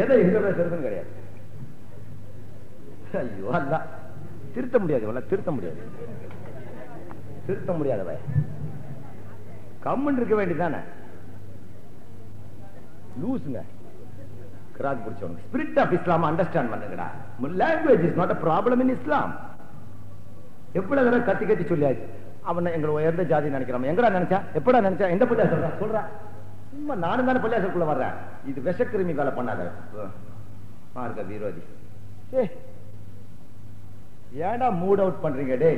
எதை எங்க பேசுறதுன்னு கிடையாது. ஐயோ அல்ல, திருத்த முடியாது வய கம்மன் இருக்க வேண்டியதானே. லூசுங்க, கிராக் பிடிச்சவங்க. ஸ்பிரிட் ஆஃப் இஸ்லாம் அண்டர்ஸ்டாண்ட் பண்ணுங்கடா. Language is not a problem in Islam. எப்படிடா கத்தி சொல்லியாச்சு. அவன் எங்களை உயர்ந்த ஜாதி நினைக்கிறான். எங்கடா நினைச்சா? எப்படா நினைச்சா? எந்த பள்ளியா சொல்றா? சும்மா நானும் தானே பள்ளியாசலுக்குள்ள வர்றேன். இது விஷக்கிருமி வேலை பண்ணாத மார்க்க விரோதி. ஏன்டா மூட் அவுட் பண்றீங்க டே?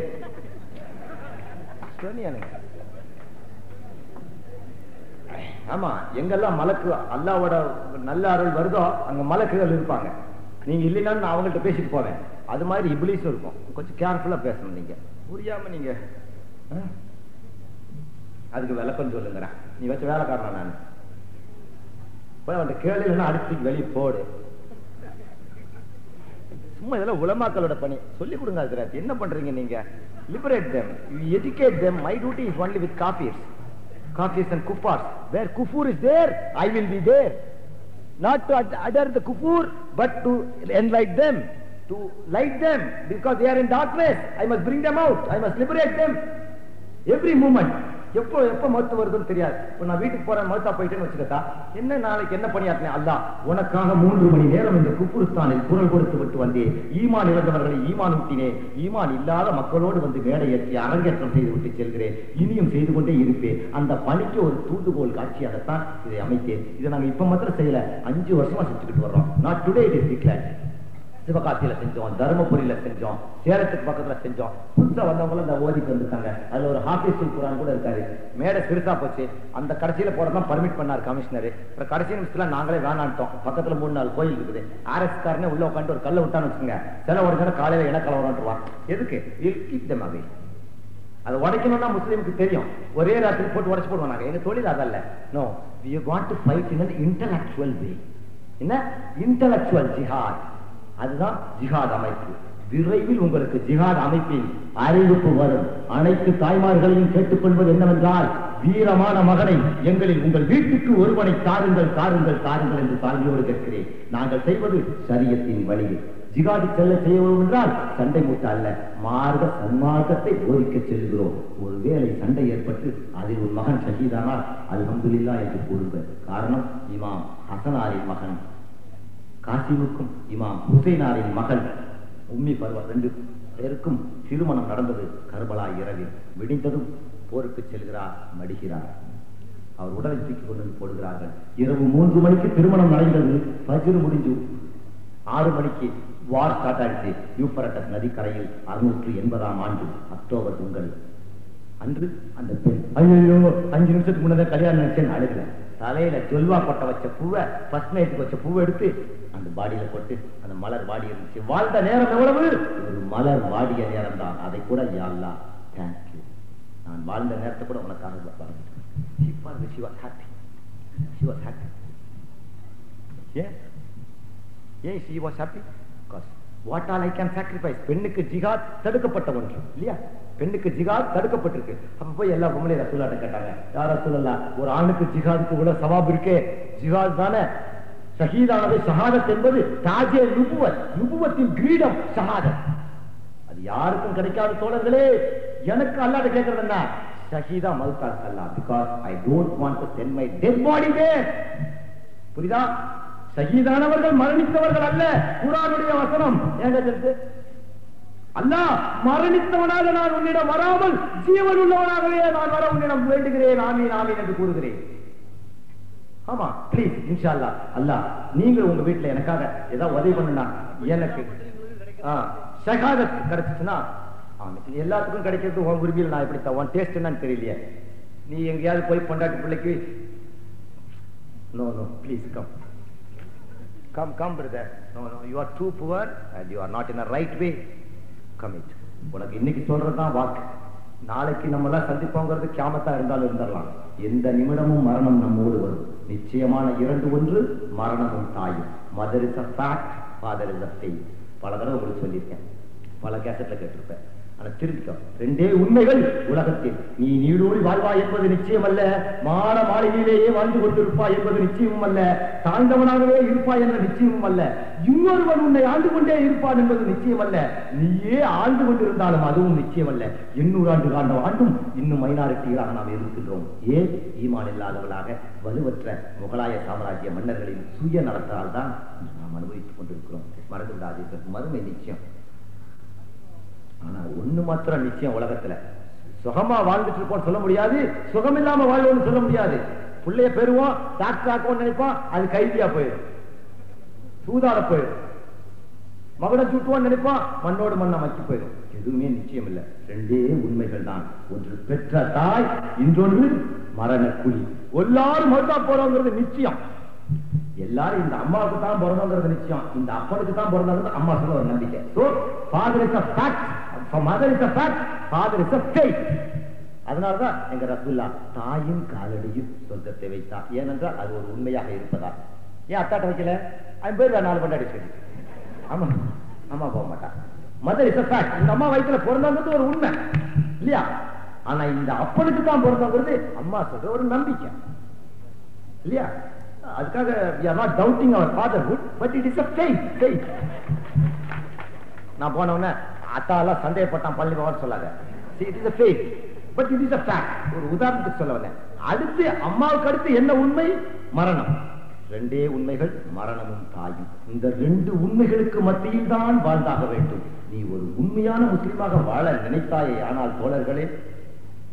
ஆமா, எங்கெல்லாம் மலக்கு அல்லாவோட நல்ல அருள் வருதோ அங்க மலக்குகள் இருப்பாங்க. நீங்க இல்லைன்னா நான் அவங்கள்ட்ட பேசிட்டு போவேன். அது மாதிரி இப்லீஸும் இருக்கும். கொஞ்சம் கேர்ஃபுல்லா பேசணும். நீங்க புரியாம நீங்க அதுக்கு விளக்கம் சொல்லுங்கிறேன். நீ வச்ச வேலைக்காரனா நான் போய் அவன் கேள்வி அடுத்து வெளியே போடு. சும்மா இதெல்லாம் உலமாக்களோட பணி. சொல்லிக் கொடுங்க. அதுக்கு என்ன பண்றீங்க நீங்க? Liberate them, educate them. My duty is only with kafirs and kuffars. Where kufur is there, I will be there. Not to utter the kufur, but to enlighten them, to light them, because they are in darkness. I must bring them out. I must liberate them. Every moment. எப்போ மறுத்து வருதுன்னு தெரியாது. நான் வீட்டுக்கு போறேன், மறுத்தா போயிட்டேன்னு வச்சுக்கா, என்ன நாளைக்கு என்ன பண்ணியாட்டினேன்? அல்லாஹ் உனக்காக 3 மணி நேரம் இந்த குப்புருஸ்தானில் குரல் கொடுத்து விட்டு வந்தேன். ஈமான் இழந்தவர்களை ஈமான் ஊட்டினேன். ஈமான் இல்லாத மக்களோடு வந்து மேடை ஏற்றி அரங்கேற்றம் செய்து விட்டு செல்கிறேன். இனியும் செய்து கொண்டே இருப்பேன். அந்த பணிக்கு ஒரு தூண்டுகோல் காட்சியாகத்தான் இதை அமைத்தேன். இதை நாங்க இப்ப மாத்திரம் செய்யல, 5 வருஷமா செஞ்சுக்கிட்டு வர்றோம். Not today it is declared. சிவகாசியில செஞ்சோம், தருமபுரியில செஞ்சோம், சேலத்துக்கு பக்கத்துல செஞ்சோம். புதுசா வந்தவங்களும் இந்த ஓதிக்கு வந்துட்டாங்க. அதுல ஒரு ஹாஃபிஸுல் குர்ஆன் கூட இருக்காரு. மேடை சிறுசா போச்சு. அந்த கடைசியில போறதான் பர்மிட் பண்ணார் கமிஷனர். அப்புறம் கடைசி நிமிஷத்துல நாங்களே வேணான்ட்டோம். பக்கத்துல 3-4 கோயில் இருக்குது. ஆர்எஸ் காரனே உள்ள உட்காந்து ஒரு கல்ல விட்டான்னு வச்சுங்க, சில ஒரு நேரம் காலையில என்ன கலவரம்ட்டுருவான். எதுக்கு? அவை அதை உடைக்கணும்னா முஸ்லீமுக்கு தெரியும். ஒரே ராத்திரி போட்டு உடைச்சு போடுவாங்க. எங்க தொழில் அதல்ல. No, we want to fight in an intellectual way. என்ன? இன்டெலக்சுவல் ஜிஹாத். அதுதான் ஜிஹாத் அமைப்பு. விரைவில் உங்களுக்கு ஜிஹாத் அமைப்பில் அறிவிப்பு வரும். அனைத்து தாய்மார்களையும் கேட்டுக்கொள்வது என்னவென்றால், வீரமான மகனை எங்களில் உங்கள் வீட்டுக்கு ஒருவனை தாருங்கள் தாருங்கள் தாருங்கள் என்று தாழ்மையோடு கேட்கிறேன். நாங்கள் செய்வது ஷரியத்தின் வழியில். ஜிஹாது செல்ல செய்வோம் என்றால் சண்டை மூட்ட அல்ல, மார்க்க சன்மார்க்கத்தை போதிக்க செல்கிறோம். ஒருவேளை சண்டை ஏற்பட்டு அதில் ஒரு மகன் ஷஹீதானால் அல்ஹம்துலில்லாஹ் என்று கூறுங்கள். காரணம், இமாம் ஹசனாரின் மகன் காசிமுக்கும் இமாம் ஹுசைனாரின் மகள் உம்மி பர்வா 2 பேருக்கும் திருமணம் நடந்தது கர்பலா இரவில். விடிந்ததும் போருக்கு செல்கிறார், மடிகிறார். அவர் உடலை தூக்கி கொண்டு போடுகிறார்கள். இரவு 3 மணிக்கு திருமணம் நடந்தது. ஃபஜ்ர் முடிஞ்சு 6 மணிக்கு வார் ஸ்டார்ட் ஆயிடுச்சு. யூப்ரட்டஸ் நதிக்கரையில் 680ஆம் ஆண்டு அக்டோபர் திங்கள் அன்று அந்த பெண், ஐயோ 5 நிமிஷத்துக்கு முன்னதான் கல்யாணம் நினைச்சேன்னு அழுகல. தலையில ஜொல்வா கொட்ட வச்ச பூவை, ஃபர்ஸ்ட் நைட்டுக்கு வச்ச பூவை எடுத்து அந்த பாடியில போட்டு அந்த மலர் வாடி இருந்துச்சு. வாழ்ந்த நேரம் எவ்வளவு? ஒரு மலர் வாடிய நேரம் தான். அதை கூட யா அல்லாஹ் தேங்க்யூ, நான் வாழ்ந்த நேரத்தை கூட உனக்காக வாழ்ந்துட்டேன். She was happy. She was happy. Yeah, she was happy because what all I can sacrifice. பெண்ணுக்கு ஜிஹாத் தடுக்கப்பட்ட ஒன்று இல்லையா? பெண்ணுக்கு ஜிஹாத் தடுக்கப்பட்டிருக்கு. அப்ப போய் எல்லா பொம்பளையும் ரசூலாட்ட கேட்டாங்க, யார் ரசூலல்லாஹ், ஒரு ஆணுக்கு ஜிஹாதுக்கு கூட சவாப் இருக்கே, ஜிஹாத் தானே ஷஹீதானது, ஷஹாதத் என்பது தாஜே நுபுவத், நுபுவத்தின் கிரீடம் ஷஹாதத். அது யாருக்கும் கிடைக்காத தோழர்களே. எனக்கு அல்லாஹ்ட்ட கேட்கறது என்ன? ஷஹீதா மௌத்தாக் அல்லாஹ், because I don't want to send my dead body there. புரியுதா? ஷஹீதானவர்கள் மரணித்தவர்கள் அல்ல. குர்ஆனுடைய வசனம் ஏங்க தெரியுது? அல்லாஹ் மரணித்தவனாக நான் உன்னிடம் வராமல் ஜீவன் உள்ளவனாகவே நான் வர உன்னிடம் வேண்டுகிறேன், ஆமீன் ஆமீன் என்று கூறுகிறேன். ஆமா, ப்ளீஸ் இன்ஷா அல்லாஹ். அல்லாஹ் நீங்க உங்க வீட்டுல எனக்காக ஏதாவது உதவி பண்ணுனா, எனக்கு ஷஹாதத் கிடைச்சுச்சுன்னா ஆமீன். எல்லாத்துக்கும் கிடைக்கிறது உன் உரிமையில், நான் எப்படி உன் டேஸ்ட் என்னன்னு தெரியலையே. நீ எங்கேயாவது போய் பொண்டாட்டி பிள்ளைக்கு no no please come brother, no you are too poor and you are not in a right way, come it. உனக்கு இன்னைக்கு சொல்றதுதான் வாக்கு. நாளைக்கு நம்ம எல்லாம் சந்திப்போங்கிறது கியாமத்தா இருந்தாலும் இருந்துடலாம். எந்த நிமிடமும் மரணம் நம்மோடு வரும். நிச்சயமான இரண்டு ஒன்று, மரணமும் தாயும். Mother is a fact, father is a faith. பல தடவை உங்களுக்கு சொல்லியிருக்கேன், பல கேசட்ல கேட்டிருப்பேன். ஆனா திருத்திக்கோ, ரெண்டே உண்மைகள் உலகத்தில். நீ நீடூழி வாழ்வா என்பது நிச்சயம் அல்ல, மான மாளிகையிலேயே வாழ்ந்து கொண்டிருப்பாய் என்பது நிச்சயமும் அல்ல, தாழ்ந்தவனாகவே இருப்பாய் என்ற நிச்சயமும் அல்ல, இன்னொருவன் உன்னை ஆண்டு கொண்டே இருப்பான் என்பது நிச்சயம் அல்ல, நீயே ஆண்டு கொண்டிருந்தாலும் அதுவும் நிச்சயம் அல்ல. 800 ஆண்டு காண்ட ஆண்டும் இன்னும் மைனாரிட்டிகளாக நாம் இருக்கின்றோம். ஏன்? ஈமான் இல்லாதவர்களாக வலுவற்ற முகலாய சாம்ராஜ்ய மன்னர்களின் சுய நடத்தால் தான் நாம் அனுபவித்துக் கொண்டிருக்கிறோம். மறந்து விடாதீர்கள், மறுமை நிச்சயம். ஆனா ஒண்ணு மாத்திரம் நிச்சயம், உலகத்துல சுகமா வாழ்ந்துட்டு இருப்போம் சொல்ல முடியாது, சுகம் இல்லாம வாழ்வோம்னு சொல்ல முடியாது. பிள்ளைய பெறுவோம், டாக்டர் ஆக்குவோம் நினைப்போம், அது கைதியா போயிடும், சூதாட போயிடும். மகனை சுட்டுவோம் நினைப்போம், மண்ணோடு மண்ணை மக்கி போயிடும். எதுவுமே நிச்சயம் இல்லை. ரெண்டே உண்மைகள் தான், ஒன்று பெற்ற தாய், இன்னொன்று மரண குழி. எல்லாரும் மறுத்தா போறோங்கிறது நிச்சயம். எல்லாரும் இந்த அம்மாவுக்கு தான் பிறந்தோங்கிறது நிச்சயம், இந்த அப்பனுக்கு தான் பிறந்தோங்கிறது அம்மா சொல்ல ஒரு நம்பிக்கை. So father is a fact, mother is a fact, father is a faith. அதனால்தான் எங்க ரசூலுல்லா தாயின் காலடியில் சொர்க்கத்தை வைத்தார். ஏனென்றால் அது ஒரு உண்மையாக இருப்பதா. ஏன் அத்தாட்ட வைக்கல? அவன் பேர் 4 கொண்டாடி சொல்லி ஆமா அம்மா போக மாட்டான். மதர் இஸ் a fact, இந்த அம்மா வயிற்றுல பிறந்தோங்கிறது ஒரு உண்மை இல்லையா? ஆனா இந்த அப்பனுக்கு தான் பிறந்தோங்கிறது அம்மா சொல்ற ஒரு நம்பிக்கை இல்லையா? அதுக்காக we are not doubting our fatherhood, but it is a faith. நான் போனவனே அத்தாலாம் சந்தேகப்பட்டான் பள்ளி போவான்னு சொல்லாத. it is a faith, but it is a fact. ஒரு உதாரணத்துக்கு சொல்ல வந்தேன். அடுத்து அம்மாவுக்கு அடுத்து என்ன உண்மை? மரணம். ரெண்டே உண்மைகள், மரணமும் தாயும். இந்த ரெண்டு உண்மைகளுக்கு மத்தியில் தான் வாழ்ந்தாக வேண்டும். நீ ஒரு உண்மையான முஸ்லிமாக வாழ நினைத்தாயே, ஆனால் தோழர்களே,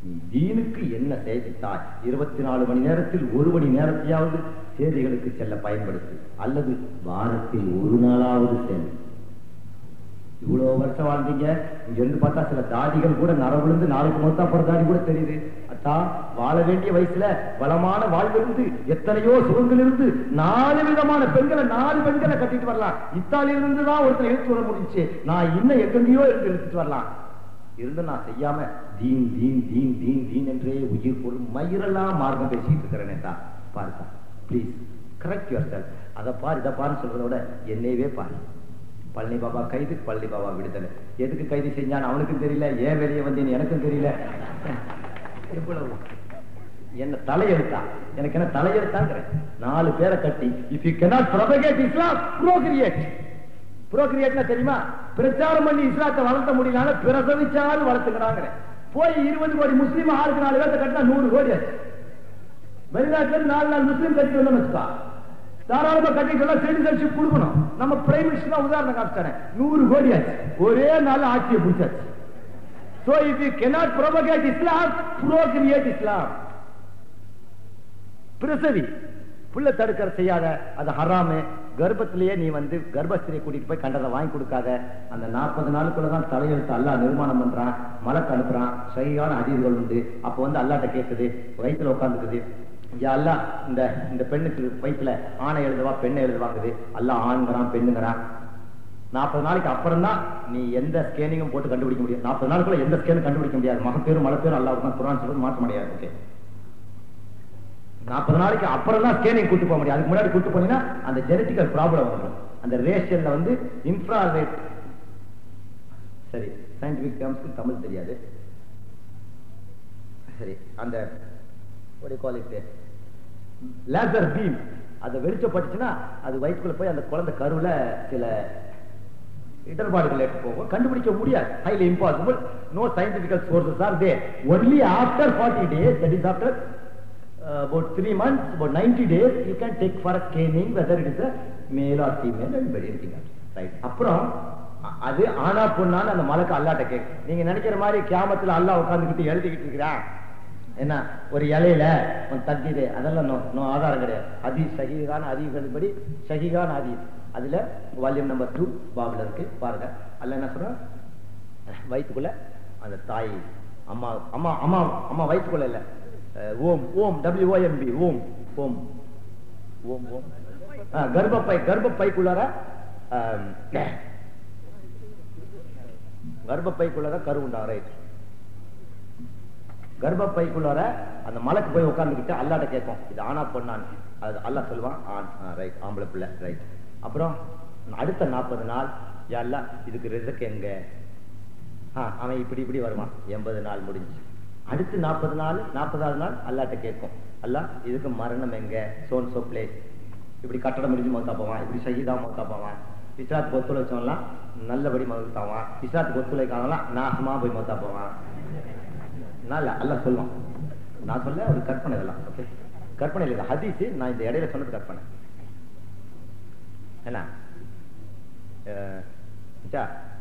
நீ தீனுக்கு என்ன செய்தாய்? 24 மணி நேரத்தில் 1 மணி நேரத்தையாவது சேரிகளுக்கு செல்ல பயன்படுத்து, அல்லது வாரத்தில் 1 நாளாவது செல். இவ்வளவு வருஷம் வாழ்ந்தீங்க, இங்க இருந்து பார்த்தா சில தாடிகள் கூட நர விழுந்து நாளைக்கு மொத்தா போற தாடி கூட தெரியுது. அத்தா வாழ வேண்டிய வயசுல வளமான வாழ்விலிருந்து எத்தனையோ சுகங்கள் இருந்து 4 விதமான பெண்களை 4 பெண்களை கட்டிட்டு வரலாம். இத்தாலியிலிருந்து தான் ஒருத்தர் இழுத்து வர முடிஞ்சு, நான் இன்னும் எங்கெங்கயோ இருந்து இழுத்துட்டு வரலாம். இருந்து நான் செய்யாம தீன் தீன் தீன் தீன் தீன் என்றே உயிர் பொருள் மயிரெல்லாம் மார்க்கம் பேசிட்டு இருக்கிறேனே தான். பாருக்கா ப்ளீஸ் கரெக்ட் யுவர் செல்ஃப். அதை பாரு இதை பாருன்னு சொல்றத விட என்னையவே பாரு. பழனி பாபா கைது, பழனி பாபா விடுதலை. எதுக்கு கைது செஞ்சான்னு அவனுக்கும் தெரியல, ஏன் வெளியே வந்தேன்னு எனக்கும் தெரியல. எவ்வளவு என்ன தலையெழுத்தா? எனக்கு என்ன தலையெழுத்தாங்கிறேன். 4 பேரை கட்டி if you cannot propagate Islam, procreate தெரியுமா? பிரச்சாரம் பண்ணி இஸ்லாத்தை வளர்த்த முடியல, பிரசவிச்சாலும் வளர்த்துக்கிறாங்க. போய் 20 கோடி முஸ்லீம் ஆளுக்கு 4 பேர்த்த கட்டினா 100 கோடி ஆச்சு. வெளிநாட்டுல 4 முஸ்லீம் கட்டி வந்து வச்சுக்கா, தாராளமா கட்டிட்டு சிட்டிசன்ஷிப் கொடுக்கணும். நம்ம பிரைம் மினிஸ்டர் தான் உதாரணம் காட்டுறேன். 100 கோடி ஆச்சு, ஒரே நாள் ஆட்சியை பிடிச்சாச்சு. So if you cannot propagate Islam, procreate Islam. பிரசவி புள்ள தடுக்கிற செய்யாத, அது ஹராமு. கர்ப்பத்திலேயே நீ வந்து கர்ப்பஸ்திரியை கூட்டிட்டு போய் கண்டதை வாங்கி கொடுக்காத. அந்த 40 நாளுக்குள்ளதான் தலையெழுத்து அல்லாஹ் நிர்மாணம் பண்றான், மலக்கு அனுப்புறான். சரியான அதீதுகள் உண்டு. அப்ப வந்து அல்லாட்ட கேட்குது, வயிற்றுல உட்காந்துக்குது, அல்லாஹ் இந்த பெண்ணுக்கு வயிற்றுல ஆணை எழுதுவா பெண்ணை எழுதுவாங்குது. அல்லாஹ் ஆண்கிறான் பெண்ணுங்கிறான். 40 நாளைக்கு அப்புறம் தான் நீ எந்த ஸ்கேனிங்கும் போட்டு கண்டுபிடிக்க முடியும். 40 நாளுக்குள்ள எந்த ஸ்கேனும் கண்டுபிடிக்க முடியாது. மகப்பேரும் மலப்பேரும் அல்லாஹ் தான் குர்ஆன் சொல்றது மாற்ற முடியாது. ஓகே, 40 நாளைக்கு அப்புறம் தான் ஸ்கேனிங் கூட்டு போக முடியும். அதுக்கு முன்னாடி கூட்டு போனீங்கன்னா அந்த ஜெனட்டிக்கல் ப்ராப்ளம் வரும். அந்த ரேஷியல்ல வந்து இன்ஃப்ராரெட், சரி சயின்டிபிக் டேர்ம்ஸ்க்கு தமிழ் தெரியாது, சரி அந்த லேசர் பீம் அதை வெளிச்சப்பட்டுச்சுன்னா அது வயிற்றுக்குள்ள போய் அந்த குழந்தை கருவுல சில இடர்பாடுகள் ஏற்பட்டு போகும். கண்டுபிடிக்க முடியாது. Highly impossible. No scientifical sources are there. Only after 40 days, that is after about 3 months, about 90 days, you can take for a scanning whether it is a male or female and everything else. Right? அப்புறம் அது ஆனா பொண்ணான்னு அந்த மலக்கு அல்லாட்ட கேட்கு. நீங்க நினைக்கிற மாதிரி கியாமத்துல அல்லாஹ் உட்கார்ந்துக்கிட்டு எழுதிக்கிட்டு இருக்கிறான் என்ன ஒரு இலையில தட்டிடு, அதெல்லாம் நோ ஆதாரம் கிடையாது. ஹதீஸ் சஹீஹான ஹதீஸ்களின்படி சஹீஹான ஹதீஸ் அதுல வால்யூம் நம்பர் 2 பாபுல இருக்கு பாருங்க. அல்ல என்ன சொல்ற, வயிற்றுக்குள்ள அந்த தாய் அம்மா அம்மா அம்மா அம்மா வயிற்றுக்குள்ள இல்ல, ஓம் ஓம் WOMB ஓம் ஓம் ஓம் ஓம் கர்ப்பப்பைக்குள்ளார கரு உண்டா. ரைட், கர்ப்பப்பைக்குள்ளார அந்த மலைக்கு போய் உட்கார்ந்துக்கிட்டு அல்லாட்ட கேட்கும் இது ஆனா பொண்ணான்னு. அது அல்லாஹ் சொல்லுவான் ஆண். ரைட், ஆம்பளை பிள்ளை. ரைட், அப்புறம் அடுத்த 40 நாள் யல்லா இதுக்கு ரிசக் எங்க, அவன் இப்படி இப்படி வருவான். 80 நாள் முடிஞ்சு அடுத்து 40வது நாள் அல்லாட்ட கேட்கும் அல்லாஹ் இதுக்கு மரணம் எங்க, சோன் சோ பிளேஸ். இப்படி கட்டடம் முடிஞ்சு மௌத்தா போவான், இப்படி ஷஹீதா மௌத்தா போவான். இஸ்லாத்துக்கு ஒத்துழைச்சவன்லாம் நல்லபடி மௌத்தாவான், இஸ்லாத்துக்கு ஒத்துழைக்காதவன்லாம் நாசமா போய் மௌத்தா போவான். அல்லாஹ் சொல்லுவான். நான் சொல்ல ஒரு கற்பனை, இதெல்லாம் ஓகே கற்பனை இல்லை, ஹதீஸ். நான் இந்த இடையில சொன்னது கற்பனை என்ன.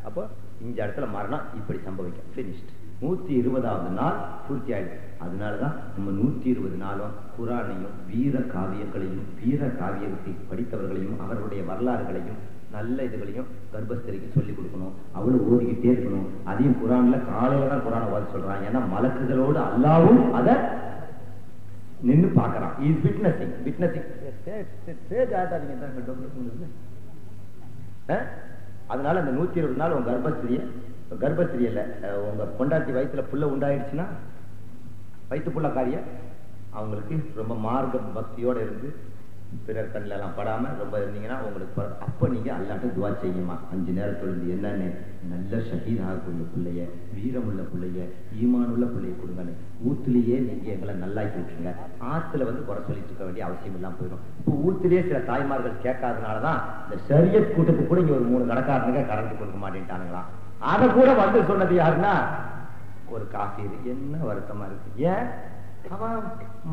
அப்போ இந்த இடத்துல மரணம் இப்படி சம்பவிக்கும். பினிஷ்ட். 120வது நாள் பூர்த்தி ஆயிடுச்சு. அதனாலதான் நம்ம 120 நாளும் குர்ஆனையும் வீர காவியங்களையும் வீர காவியத்தை படித்தவர்களையும் அவர்களுடைய வரலாறுகளையும் நல்ல இதுகளையும் கர்ப்பஸ்திரிக்கு சொல்லிக் கொடுக்கணும். அவளும் ஓதிக்கிட்டே இருக்கணும். அதையும் குர்ஆன்ல காலையில தான் குர்ஆனை ஓத சொல்றான். ஏன்னா மலக்குகளோடு அல்லாஹ்வும் அதை நின்று பார்க்கறான். இஸ் விட்னஸிங் விட்னஸிங் அதனால அந்த 120 நாள் உங்க கர்ப்பஸ்திரி இல்ல உங்க பொண்டாட்டி வயிற்றுல புள்ள உண்டாயிடுச்சுன்னா வயிற்று புள்ளக்காரிய அவங்களுக்கு ரொம்ப மார்க்க பக்தியோட இருந்து பிறர் கண்ணில் எல்லாம் படாம ரொம்ப இருந்தீங்கன்னா உங்களுக்கு அப்ப நீங்க அல்லாட்ட துவா செய்யுமா. 5 நேரத்துல இருந்து என்னன்னு நல்ல ஷஹீதாகக்கூடிய பிள்ளைய, வீரமுள்ள பிள்ளைய, ஈமானுள்ள பிள்ளைய கொடுங்கன்னு ஊத்துலயே நீங்க எங்களை நல்லாக்கி விட்டுருங்க. ஆத்துல வந்து குறை சொல்லிட்டு இருக்க வேண்டிய அவசியம் எல்லாம் போயிடும். இப்போ ஊத்துலயே சில தாய்மார்கள் கேட்காதனாலதான் இந்த ஷரியத் கூட்டத்துக்கு கூட இங்க ஒரு 3 கடைக்காரனுங்க கரண்ட் கொடுக்க மாட்டேன்ட்டானுங்களாம். அதை கூட வந்து சொன்னது யாருன்னா ஒரு காஃபீர். என்ன வருத்தமா இருக்கு. ஏன் அவன்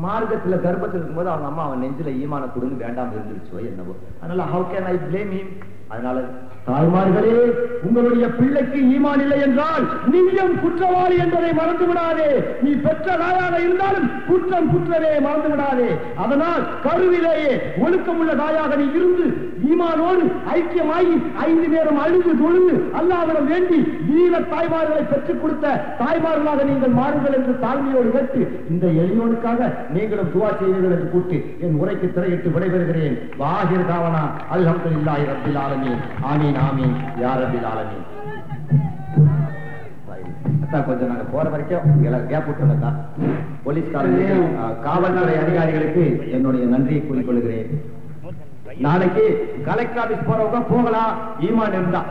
மார்க்கத்துல கர்ப்பத்தில் இருக்கும்போது அவங்க அம்மா அவன் நெஞ்சில ஈமான கொடுன்னு வேண்டாம் இருந்துருச்சோ என்னவோ. அதனால how can I blame him? அதனால தாய்மார்களே, உங்களுடைய பிள்ளைக்கு ஈமான் இல்லை என்றால் நீயும் குற்றவாளி என்பதை மறந்து விடாதே. நீ பெற்ற தாயாக இருந்தாலும் குற்றம் குற்றவே மறந்து விடாதே. அதனால் கருவிலேயே ஒழுக்கமுள்ள தாயாக நீ இருந்து ஈமானோடு ஐக்கியமாகி 5 நேரம் அழுது தொழுது அல்லாஹ்விடம் வேண்டி வீர தாய்மார்களை பெற்றுக் கொடுத்த தாய்மார்களாக நீங்கள் மாறுங்கள் என்று தாழ்மையோடு கேட்டு இந்த எளியோனுக்காக நீங்களும் துவா செய்வீர்கள் என்று கூட்டி என் உரைக்கு திரையிட்டு விடைபெறுகிறேன். வாஹிர் தாவனா அல்ஹம்துலில்லாஹி ரப்பில் ஆலமீன். ஆமீன் ஆமீன் யா ரப்பில் ஆலமீன். கொஞ்சம் நாங்க போற வரைக்கும் கேப் விட்டுருந்தா போலீஸ்காரங்க காவல்துறை அதிகாரிகளுக்கு என்னுடைய நன்றியை கூறிக்கொள்கிறேன். நாளைக்கு கலெக்டர் ஆபீஸ் போறவங்க போகலாம் ஈமான் இருந்தா.